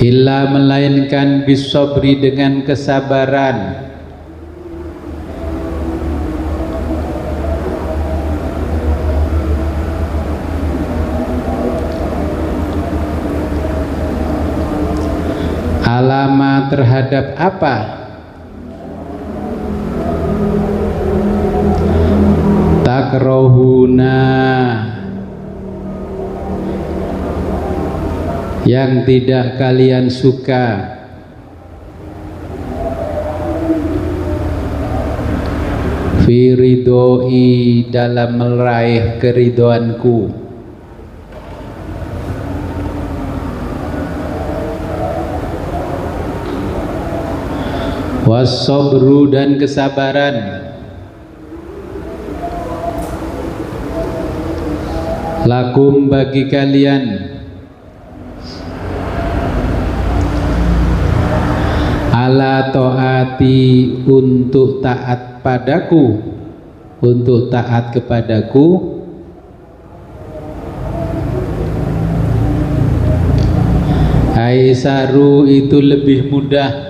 Speaker 1: illa, melainkan bisobri, dengan kesabaran, alama, terhadap apa, takrohuna, yang tidak kalian suka, firidoi, dalam meraih keridhoanku. was-sabru dan kesabaran, lakum bagi kalian, ala taati untuk taat padaku, untuk taat kepadaku, aisaru itu lebih mudah,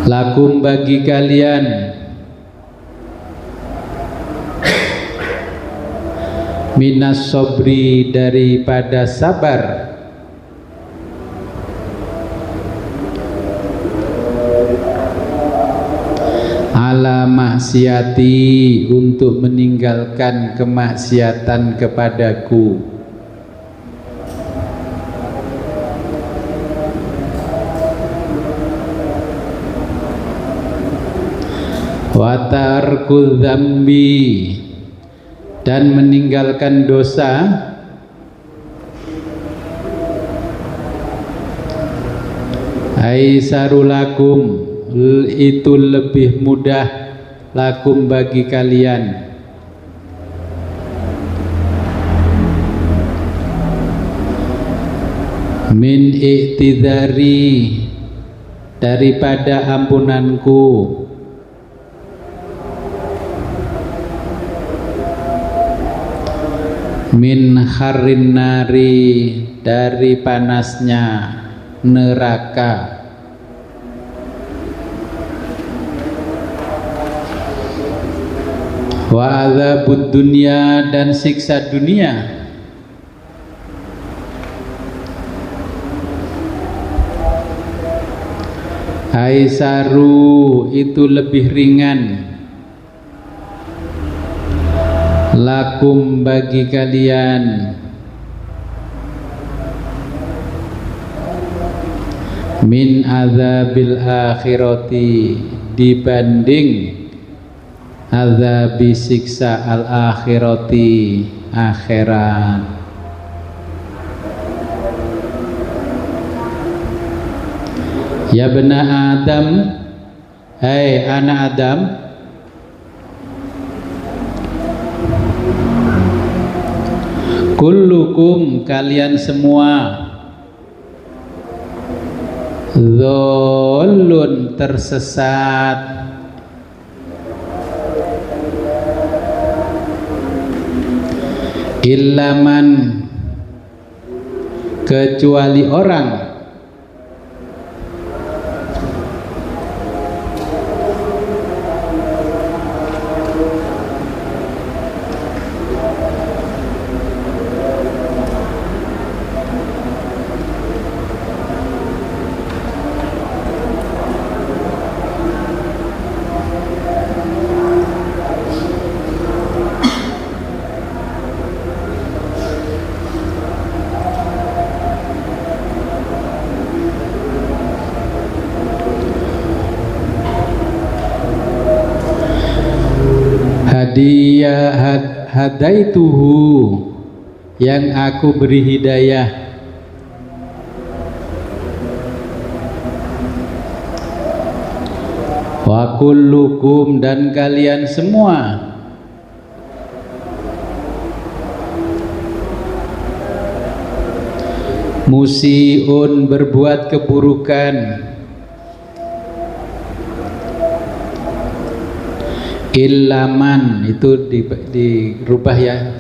Speaker 1: lakum bagi kalian, minas sobri daripada sabar, ala maksiati untuk meninggalkan kemaksiatan kepadaku, wa tarku dzambi dan meninggalkan dosa, aisarulakum itu lebih mudah, lakum bagi kalian, min iktidari daripada ampunanku, min harrin nari dari panasnya neraka, wa adzabud dunya dan siksa dunia, aisaru itu lebih ringan, lakum bagi kalian, min azabil akhirati dibanding azabi siksa al akhirati akhirat. Ya bena Adam, hai anak Adam, kullukum kalian semua, dzallun tersesat, illaman kecuali orang hadaituhu yang aku beri hidayah, wa kullukum dan kalian semua, musiun berbuat keburukan, illaman itu dirubah ya,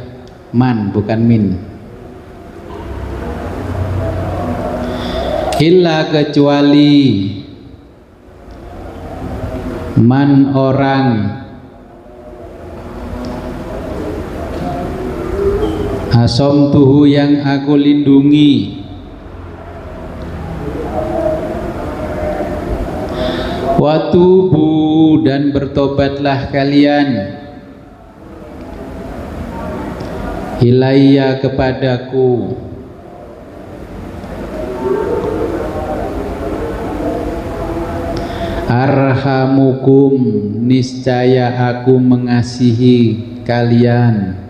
Speaker 1: man bukan min, illa kecuali, man orang, asomtuhu yang aku lindungi, watubu dan bertobatlah kalian, ilayya kepadaku, arhamukum niscaya aku mengasihi kalian,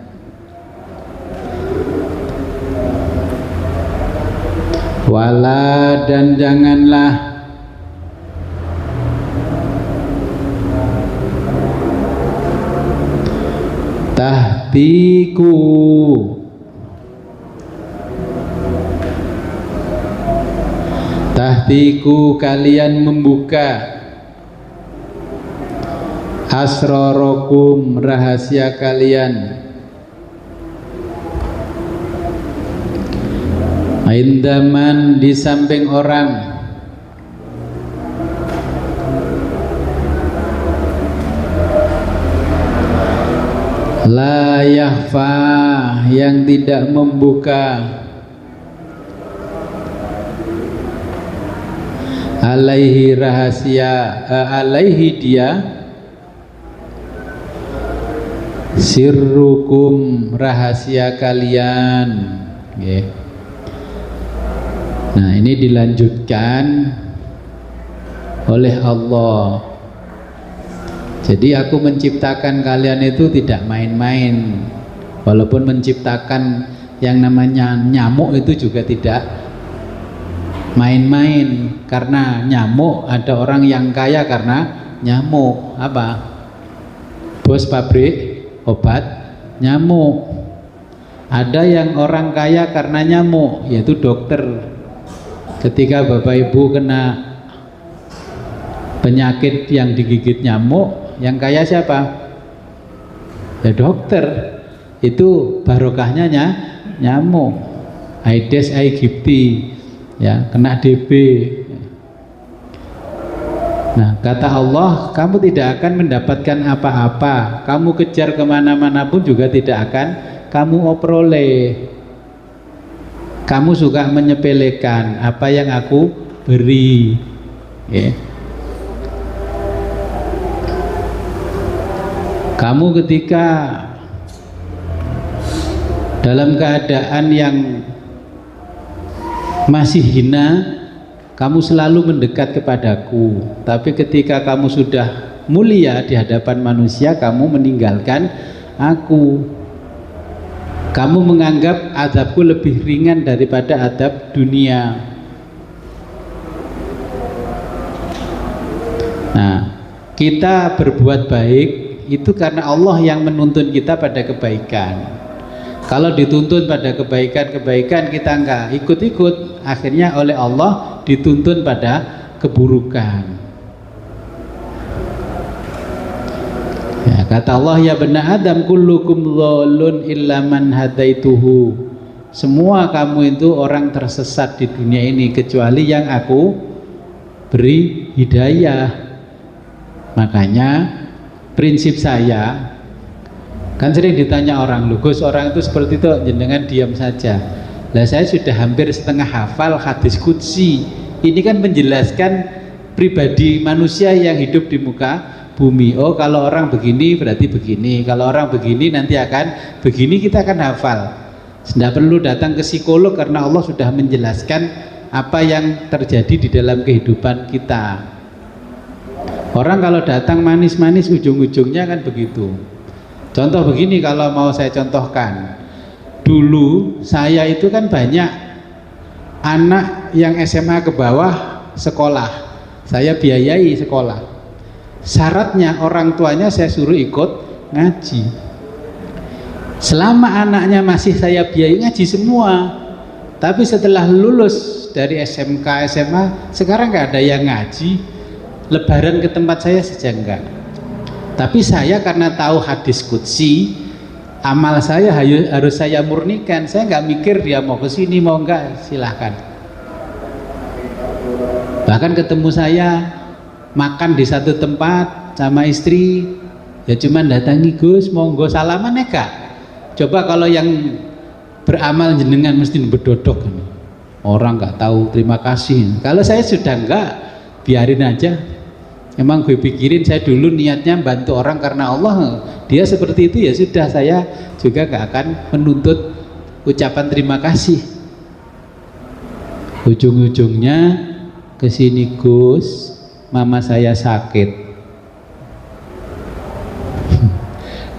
Speaker 1: Wala dan janganlah tahtiku kalian membuka asrorokum rahasia kalian indaman di samping orang la yahfa yang tidak membuka alaihi rahasia alaihi dia sirrukum rahasia kalian. Okay. Nah ini dilanjutkan oleh Allah. Jadi aku menciptakan kalian itu tidak main-main. Walaupun menciptakan yang namanya nyamuk itu juga tidak main-main. Karena nyamuk, ada orang yang kaya karena nyamuk. Apa? Bos pabrik obat nyamuk. Ada yang orang kaya karena nyamuk, yaitu dokter. Ketika bapak ibu kena penyakit yang digigit nyamuk, yang kaya siapa? Ya dokter. Itu barokahnya nyamuk. Aedes aegypti, ya kena DB. Nah kata Allah, kamu tidak akan mendapatkan apa-apa. Kamu kejar kemana-mana pun juga tidak akan kamu peroleh. Kamu suka menyepelekan apa yang aku beri. Ya. Kamu ketika dalam keadaan yang masih hina, kamu selalu mendekat kepadaku. Tapi ketika kamu sudah mulia di hadapan manusia, kamu meninggalkan aku. Kamu menganggap azabku lebih ringan daripada azab dunia. Nah, kita berbuat baik itu karena Allah yang menuntun kita pada kebaikan. Kalau dituntun pada kebaikan-kebaikan kita enggak ikut-ikut, akhirnya oleh Allah dituntun pada keburukan. Ya, kata Allah, ya bani Adam kullukum dhalun illa man hadaituhu. Semua kamu itu orang tersesat di dunia ini kecuali yang aku beri hidayah. Makanya prinsip saya, kan sering ditanya orang, loh Gus, orang itu seperti itu jenengan diam saja. Lah saya sudah hampir setengah hafal hadis qudsi. Ini kan menjelaskan pribadi manusia yang hidup di muka bumi. Oh kalau orang begini berarti begini, kalau orang begini nanti akan begini, kita akan hafal. Tidak perlu datang ke psikolog karena Allah sudah menjelaskan apa yang terjadi di dalam kehidupan kita. Orang kalau datang manis-manis ujung-ujungnya kan begitu. Contoh begini kalau mau saya contohkan. Dulu saya itu kan banyak anak yang SMA ke bawah sekolah. Saya biayai sekolah. Syaratnya orang tuanya saya suruh ikut ngaji. Selama anaknya masih saya biayai ngaji semua. Tapi setelah lulus dari SMK, SMA, sekarang nggak ada yang ngaji. Lebaran ke tempat saya saja enggak. Tapi saya karena tahu hadis qudsi, amal saya harus saya murnikan. Saya nggak mikir dia mau ke sini mau enggak, silahkan. Bahkan ketemu saya makan di satu tempat sama istri, ya cuman datangi Gus, monggo salaman ya kak. Coba kalau yang beramal jenengan mesti berdodok, orang nggak tahu terima kasih. Kalau saya sudah enggak, biarin aja. Emang gue pikirin saya dulu niatnya bantu orang karena Allah, dia seperti itu ya sudah, saya juga nggak akan menuntut ucapan terima kasih. Ujung-ujungnya kesini Gus, mama saya sakit.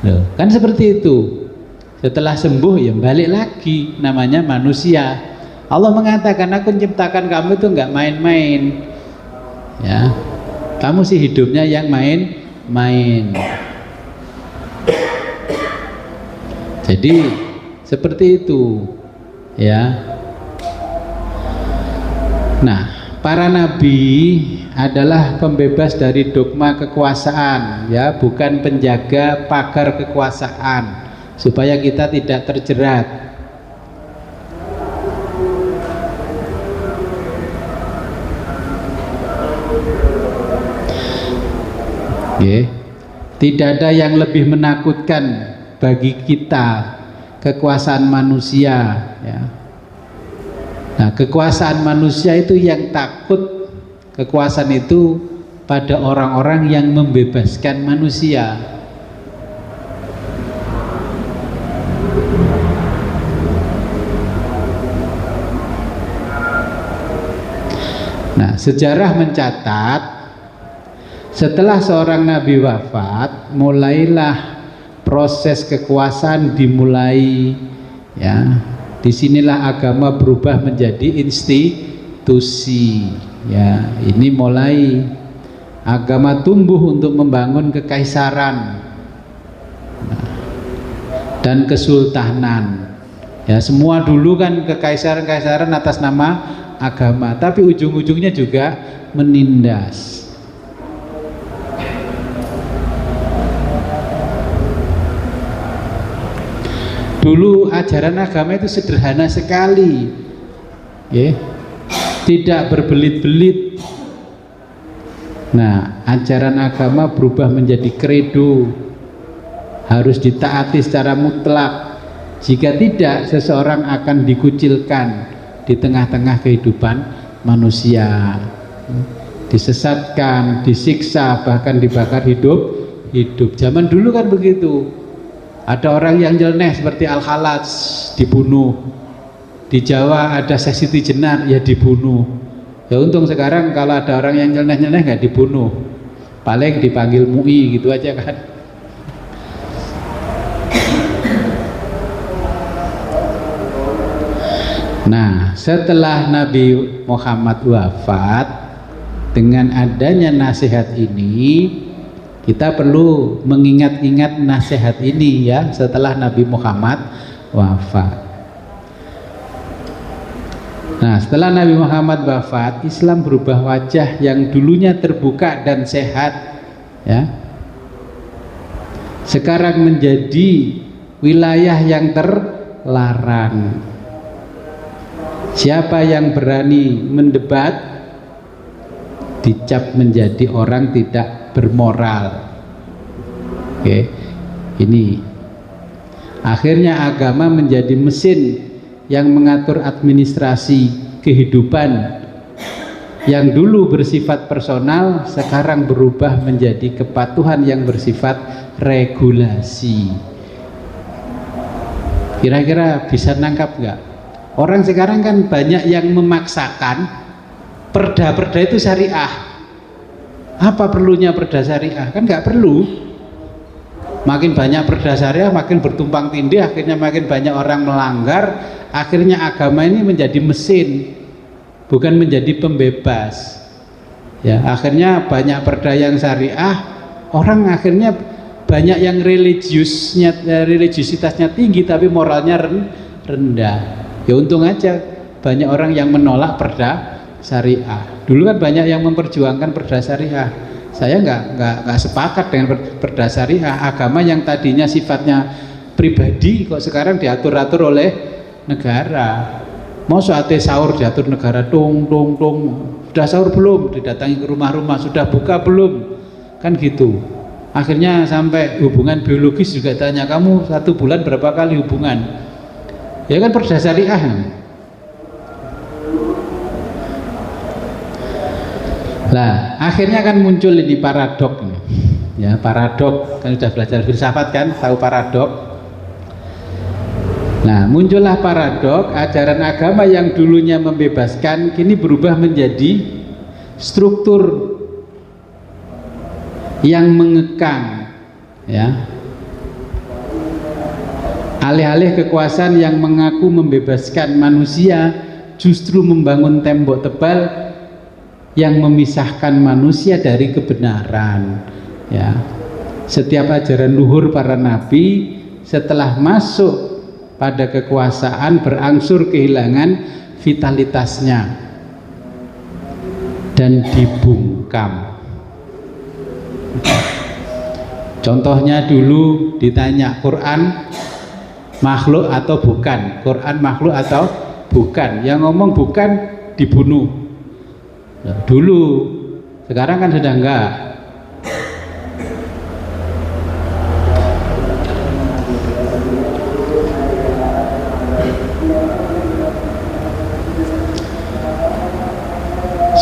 Speaker 1: Loh, kan seperti itu. Setelah sembuh ya balik lagi, namanya manusia. Allah mengatakan aku menciptakan kamu itu nggak main-main, ya. Kamu sih hidupnya yang main-main. Jadi seperti itu, ya. Nah, para nabi adalah pembebas dari dogma kekuasaan, ya, bukan penjaga pagar kekuasaan supaya kita tidak terjerat. Okay. Tidak ada yang lebih menakutkan bagi kita kekuasaan manusia, ya. Nah, kekuasaan manusia itu yang takut kekuasaan itu pada orang-orang yang membebaskan manusia. Nah, sejarah mencatat setelah seorang nabi wafat, mulailah proses kekuasaan dimulai, ya. Disinilah agama berubah menjadi institusi, ya. Ini mulai agama tumbuh untuk membangun kekaisaran, dan kesultanan, ya. Semua dulu kan kekaisaran atas nama agama, tapi ujung-ujungnya juga menindas. Dulu ajaran agama itu sederhana sekali, ya. Tidak berbelit-belit. Nah, ajaran agama berubah menjadi kredo, harus ditaati secara mutlak. Jika tidak, seseorang akan dikucilkan di tengah-tengah kehidupan manusia, disesatkan, disiksa, bahkan dibakar hidup. Zaman dulu kan begitu. Ada orang yang nyeleneh seperti Al-Khalaj, dibunuh. Di Jawa ada Syekh Siti Jenar, ya dibunuh. Ya untung sekarang kalau ada orang yang nyeleneh nggak dibunuh, paling dipanggil MUI gitu aja kan. Nah, setelah Nabi Muhammad wafat, dengan adanya nasihat ini, kita perlu mengingat-ingat nasihat ini, ya, setelah Nabi Muhammad wafat. Nah, setelah Nabi Muhammad wafat, Islam berubah wajah yang dulunya terbuka dan sehat, ya. Sekarang menjadi wilayah yang terlarang. Siapa yang berani mendebat dicap menjadi orang tidak bermoral. Oke, ini akhirnya agama menjadi mesin yang mengatur administrasi kehidupan yang dulu bersifat personal, sekarang berubah menjadi kepatuhan yang bersifat regulasi. Kira-kira bisa nangkap nggak? Orang sekarang kan banyak yang memaksakan perda-perda itu syariah. Apa perlunya perda syariah? Kan nggak perlu. Makin banyak perda syariah, makin bertumpang tindih, akhirnya makin banyak orang melanggar, akhirnya agama ini menjadi mesin, bukan menjadi pembebas. Ya, akhirnya banyak perda yang syariah, orang akhirnya banyak yang religiusitasnya tinggi tapi moralnya rendah. Ya untung aja banyak orang yang menolak perda syariah. Dulu kan banyak yang memperjuangkan perda syariah. Saya nggak sepakat dengan perda syariah. Agama yang tadinya sifatnya pribadi kok sekarang diatur-atur oleh negara. Mau saatnya sahur diatur negara, tung. Sudah sahur belum? Didatangi ke rumah-rumah. Sudah buka belum? Kan gitu. Akhirnya sampai hubungan biologis juga tanya, kamu 1 bulan berapa kali hubungan? Ya kan perda syariah. Nah, akhirnya kan muncul ini paradok, ya, paradok. Kan sudah belajar filsafat kan, tahu paradok. Nah, muncullah paradok, ajaran agama yang dulunya membebaskan kini berubah menjadi struktur yang mengekang, ya. Alih-alih kekuasaan yang mengaku membebaskan manusia, justru membangun tembok tebal yang memisahkan manusia dari kebenaran. Ya, setiap ajaran luhur para nabi setelah masuk pada kekuasaan berangsur kehilangan vitalitasnya dan dibungkam. Contohnya dulu ditanya, Quran makhluk atau bukan? Quran makhluk atau bukan? Yang ngomong bukan dibunuh. Nah, dulu, sekarang kan sudah enggak.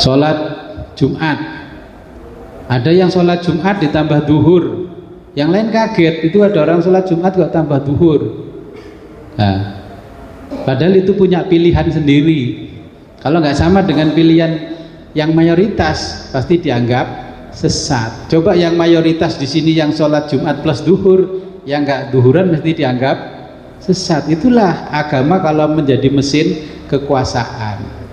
Speaker 1: Sholat Jumat, ada yang sholat Jumat ditambah duhur, yang lain kaget, itu ada orang sholat Jumat kok tambah duhur. Nah, padahal itu punya pilihan sendiri. Kalau nggak sama dengan pilihan yang mayoritas, pasti dianggap sesat. Coba yang mayoritas di sini yang sholat Jumat plus duhur, yang nggak duhuran mesti dianggap sesat. Itulah agama kalau menjadi mesin kekuasaan.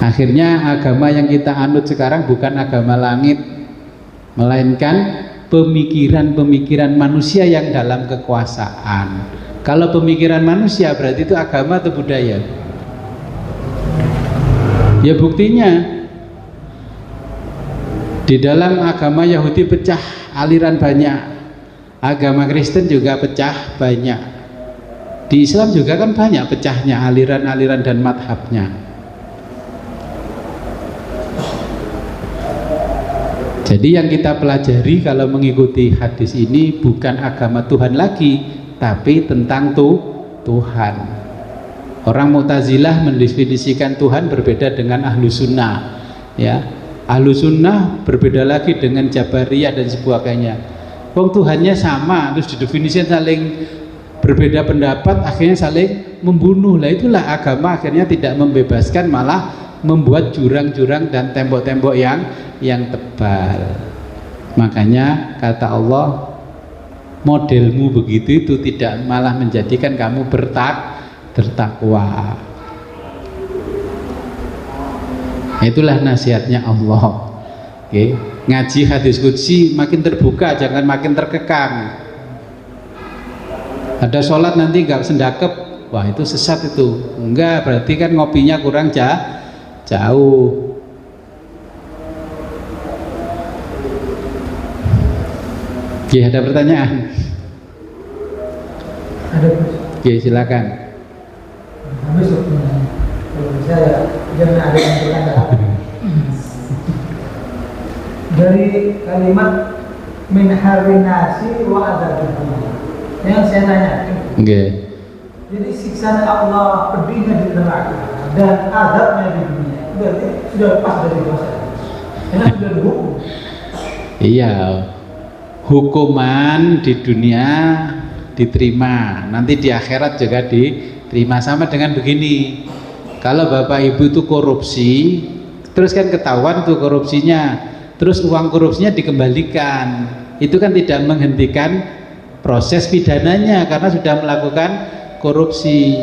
Speaker 1: Akhirnya agama yang kita anut sekarang bukan agama langit, melainkan pemikiran-pemikiran manusia yang dalam kekuasaan. Kalau pemikiran manusia berarti itu agama atau budaya? Ya buktinya di dalam agama Yahudi pecah aliran banyak, agama Kristen juga pecah banyak, di Islam juga kan banyak pecahnya aliran-aliran dan madhabnya. Jadi yang kita pelajari kalau mengikuti hadis ini bukan agama Tuhan lagi, tapi tentang Tuhan. Orang Mu'tazilah mendefinisikan Tuhan berbeda dengan Ahlu Sunnah. Ya, Ahlu Sunnah berbeda lagi dengan Jabariyah dan sebagainya. Wong Tuhannya sama, terus didefinisikan saling berbeda pendapat, akhirnya saling membunuh. Lah itulah agama akhirnya tidak membebaskan, malah membuat jurang-jurang dan tembok-tembok yang tebal. Makanya kata Allah, modelmu begitu itu tidak malah menjadikan kamu bertakwa. Itulah nasihatnya Allah. Oke, ngaji hadis qudsi makin terbuka, jangan makin terkekang. Ada sholat nanti nggak sendakep, wah itu sesat itu. Enggak, berarti kan ngopinya kurang jauh. Oke, ada pertanyaan?
Speaker 4: Ada.
Speaker 1: Oke, silakan.
Speaker 4: Habis waktunya. Kalau saya jangan ada yang bertanya. Dari kalimat min harri nasi wa adzabihi. Yang saya tanya.
Speaker 1: Oke.
Speaker 4: Jadi siksaan Allah pedihnya di neraka dan azabnya di dunia. Berarti sudah lepas dari dosa. Karena sudah dihukum.
Speaker 1: Iya. Hukuman di dunia diterima, nanti di akhirat juga diterima. Sama dengan begini, kalau bapak ibu itu korupsi, terus kan ketahuan tuh korupsinya, terus uang korupsinya dikembalikan, itu kan tidak menghentikan proses pidananya karena sudah melakukan korupsi.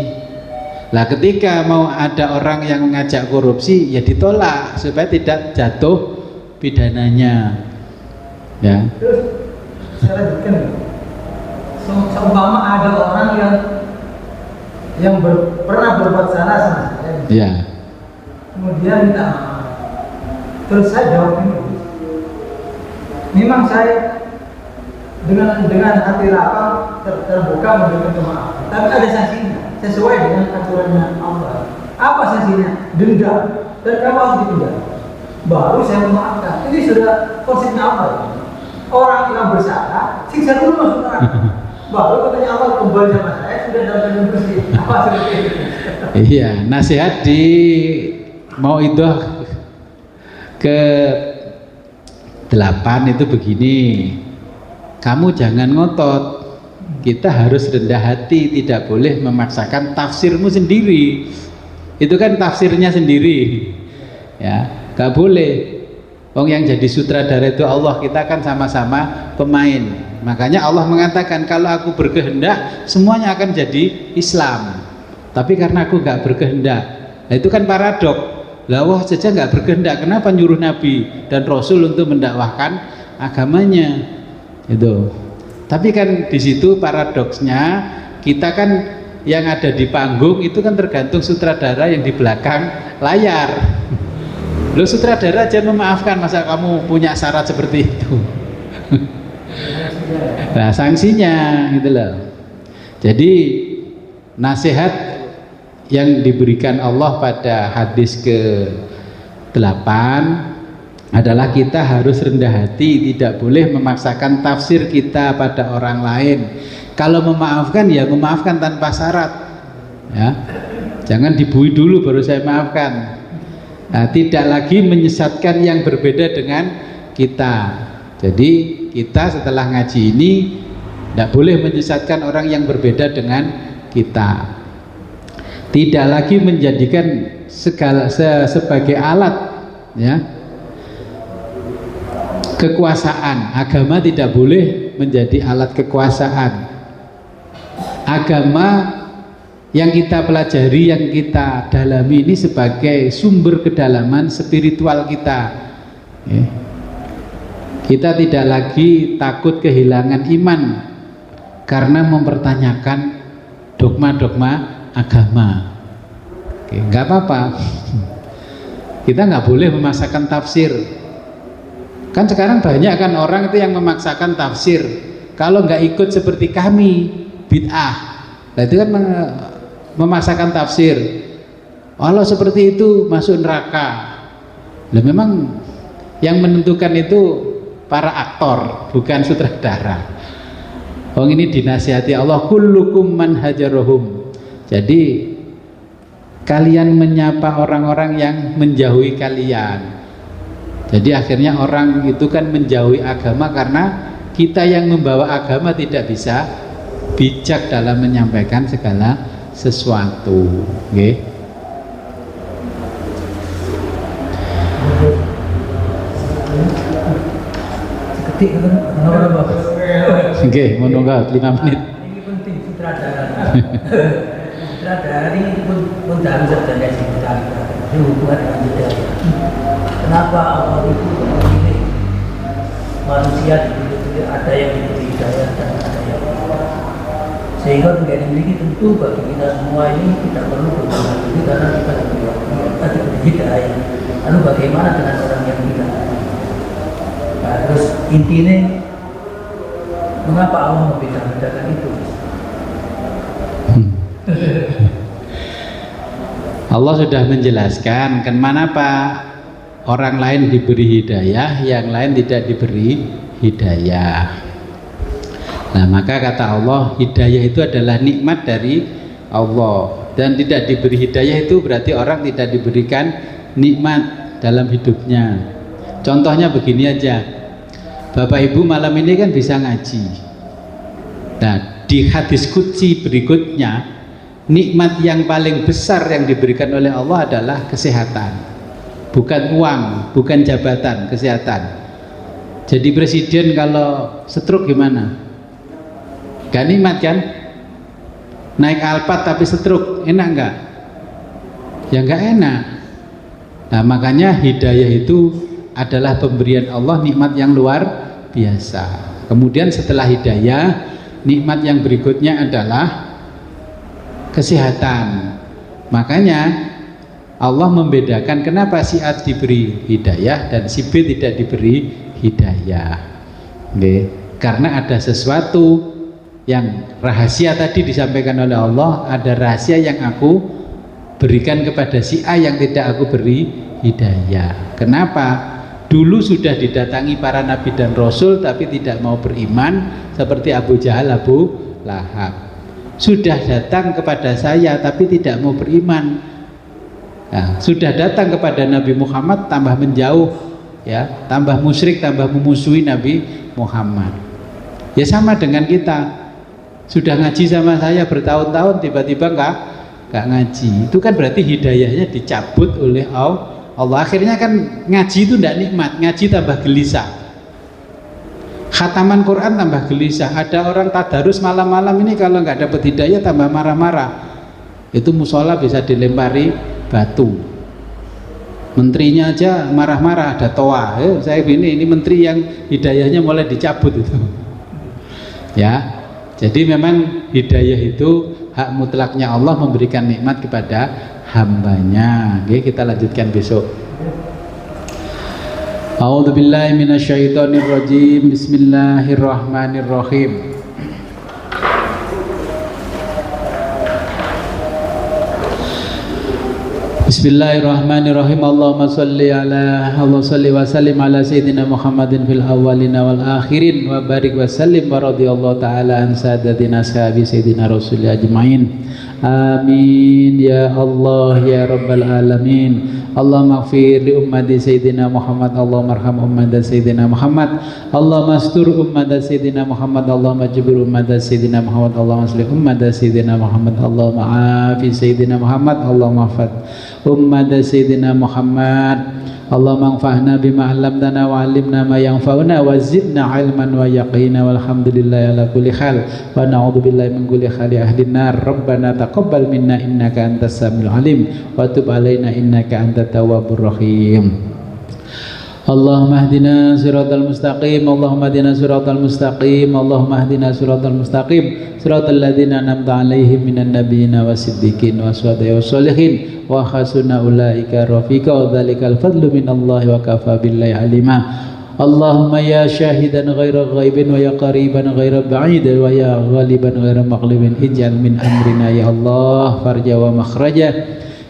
Speaker 1: Lah ketika mau ada orang yang mengajak korupsi, ya ditolak supaya tidak jatuh pidananya. Ya.
Speaker 4: Terus saya lanjutkan. Seumpama ada orang yang pernah berbuat salah sama saya.
Speaker 1: Ya.
Speaker 4: Kemudian minta maaf. Terus saya jawab ini. Memang saya dengan hati lapang terbuka memberikan maaf. Tapi ada sanksinya sesuai dengan aturannya Allah. Apa sanksinya? Denda. Dan kamu harus dipenjara. Baru saya memaafkan. Ini sudah konsepnya apa? Orang yang bersalah, siksa dulu masuk neraka. Baru katanya Allah kembali sama saya sudah dalam yang bersih. Apa seperti itu?
Speaker 1: Iya, nasihat di Mauidhah ke-8 itu begini. Kamu jangan ngotot. Kita harus rendah hati, tidak boleh memaksakan tafsirmu sendiri. Itu kan tafsirnya sendiri. Ya, gak boleh. Wong yang jadi sutradara itu Allah, kita kan sama-sama pemain. Makanya Allah mengatakan kalau aku berkehendak semuanya akan jadi Islam. Tapi karena aku nggak berkehendak, nah itu kan paradok. Lah Allah saja nggak berkehendak, kenapa nyuruh Nabi dan Rasul untuk mendakwahkan agamanya? Itu. Tapi kan di situ paradoksnya, kita kan yang ada di panggung itu kan tergantung sutradara yang di belakang layar. Lo sutradara aja memaafkan, masa kamu punya syarat seperti itu? Nah sanksinya gitu loh. Jadi nasihat yang diberikan Allah pada hadis ke-8 adalah kita harus rendah hati, tidak boleh memaksakan tafsir kita pada orang lain. Kalau memaafkan ya memaafkan tanpa syarat, ya. Jangan dibui dulu baru saya maafkan. Nah, tidak lagi menyesatkan yang berbeda dengan kita. Jadi kita setelah ngaji ini tidak boleh menyesatkan orang yang berbeda dengan kita. Tidak lagi menjadikan segala sebagai alat, ya, kekuasaan. Agama tidak boleh menjadi alat kekuasaan. Agama yang kita pelajari, yang kita dalami ini sebagai sumber kedalaman spiritual kita, ya. Kita tidak lagi takut kehilangan iman karena mempertanyakan dogma-dogma agama. Oke, nggak apa-apa. Kita nggak boleh memaksakan tafsir. Kan sekarang banyak kan orang itu yang memaksakan tafsir. Kalau nggak ikut seperti kami, bid'ah. Nah, itu kan memaksakan tafsir. Kalau seperti itu masuk neraka. Nah, memang yang menentukan itu para aktor, bukan sutradara. Oh, ini dinasihati Allah, kullukum man hajarahum. Jadi kalian menyapa orang-orang yang menjauhi kalian. Jadi akhirnya orang itu kan menjauhi agama karena kita yang membawa agama tidak bisa bijak dalam menyampaikan segala sesuatu. Okay. Oke, menunggu 5 menit.
Speaker 4: Ini penting sutradara. Sutradara ini pun dalam sebenarnya sutradara. Hubungan dengan budaya. Kenapa Allah itu memilih manusia dipilih, ada yang diberi hidayah dan ada yang sehingga dengan ini tentu bagi kita semua ini tidak perlu berdoa dulu karena kita diberi hidayah. Lalu bagaimana dengan orang yang tidak? Nah, terus intinya mengapa Allah membedakan itu?
Speaker 1: Allah sudah menjelaskan kenapa orang lain diberi hidayah, yang lain tidak diberi hidayah. Nah, maka kata Allah, hidayah itu adalah nikmat dari Allah, dan tidak diberi hidayah itu berarti orang tidak diberikan nikmat dalam hidupnya. Contohnya begini aja, Bapak Ibu malam ini kan bisa ngaji. Nah, di hadis qudsi berikutnya, nikmat yang paling besar yang diberikan oleh Allah adalah kesehatan, bukan uang, bukan jabatan, kesehatan. Jadi presiden kalau stroke gimana? Gak nikmat kan? Naik Alphard tapi stroke, enak nggak? Ya nggak enak. Nah, makanya hidayah itu adalah pemberian Allah, nikmat yang luar biasa. Kemudian setelah hidayah, nikmat yang berikutnya adalah kesehatan. Makanya Allah membedakan kenapa si A diberi hidayah dan si B tidak diberi hidayah. Oke. Karena ada sesuatu yang rahasia tadi disampaikan oleh Allah, ada rahasia yang aku berikan kepada si A yang tidak aku beri hidayah. Kenapa? Dulu sudah didatangi para nabi dan rasul tapi tidak mau beriman, seperti Abu Jahal, Abu Lahab. Sudah datang kepada saya tapi tidak mau beriman. Nah, sudah datang kepada Nabi Muhammad tambah menjauh, ya, tambah musyrik, tambah memusuhi Nabi Muhammad. Ya sama dengan kita. Sudah ngaji sama saya bertahun-tahun tiba-tiba enggak ngaji. Itu kan berarti hidayahnya dicabut oleh Allah. Akhirnya kan ngaji itu tidak nikmat, ngaji tambah gelisah. Khataman Quran tambah gelisah. Ada orang tadarus malam-malam ini kalau nggak dapat hidayah tambah marah-marah. Itu musola bisa dilempari batu. Menterinya aja marah-marah, ada toa. Saya ini menteri yang hidayahnya mulai dicabut itu. Ya, jadi memang hidayah itu hak mutlaknya Allah memberikan nikmat kepada hambanya. Oke, kita lanjutkan besok. A'udzubillahi minasyaitonirrajim. Bismillahirrahmanirrahim. Bismillahirrahmanirrahim. Allahumma salli wa sallim ala sayyidina Muhammadin fil awwalina wal akhirin wa barik wa sallim wa radhiyallahu ta'ala an sadatina sahabi sayyidina Rasulillah ajma'in. Amin ya Allah ya rabbal alamin. Allahumma ighfir li ummati sayyidina Muhammad. Allahumma arham ummata sayyidina Muhammad. Allahumma astur ummata sayyidina Muhammad. Allahumma jibir ummata sayyidina Muhammad. Allahumma aslih ummata sayyidina Muhammad. Allahumma afi sayyidina Muhammad. Allahumma afad ummata sayyidina Muhammad. Allahumma anfa'na bima 'allamtana wa 'allimna ma yanfa'una wa zidna 'ilman wa yaqina walhamdulillahi ala kulli hal wa na'udzu billahi min kulli hali ahlin nar. Rabbana taqabbal minna innaka antas samiul alim wa tub 'alaina innaka antat tawwabur rahim. Allahumma hdina siratal mustaqim. Allahumma hdina siratal mustaqim. Allahumma hdina siratal mustaqim. Siratal ladzina an'amta 'alaihim minan nabiyyina wasiddiqin washuhada'i wassolihin wa hasuna ulaika rafiqa wa dzalikal fadlu minallahi wa kafa billahi alima. Allahumma ya syahidan ghaira ghaibin wa ya qariban ghaira ba'id wa ya ghaliban ghaira maqlibin ij'al min amrina ya Allah farja wa makhraja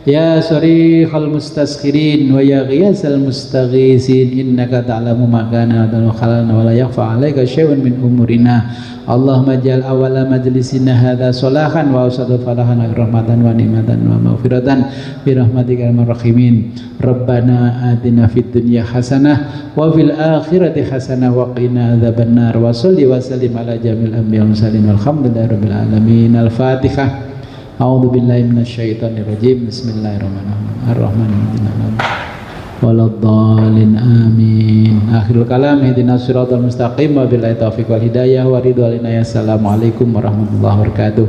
Speaker 1: ya sarikhal mustaskhirin wa ya ghiyasal mustaghisin innaka ta'lamu ma kana wa khalana wa la yakhfa 'alaika syai'un min umurina. Allahumma ja'al awala majlisina hadza salahan wa awsatu falahan wa rahmatan wa ni'matan wa maghfiratan bi rahmatika arhamar rahimin. Rabbana atina fid dunya hasanah wa fil akhirati hasanah wa qina adzabannar wa shalli wa sallim ala jamil anbiya wal mursalin walhamdulillahi rabbil alamin. Al-Fatihah. A'udzu billahi minasyaitonir rajim. Bismillahirrahmanirrahim. Waladhdallin amin. Akhirul kalam ihdinas siratal mustaqim wa billahi taufiq wal hidayah wa ridwanina. Assalamualaikum warahmatullahi wabarakatuh.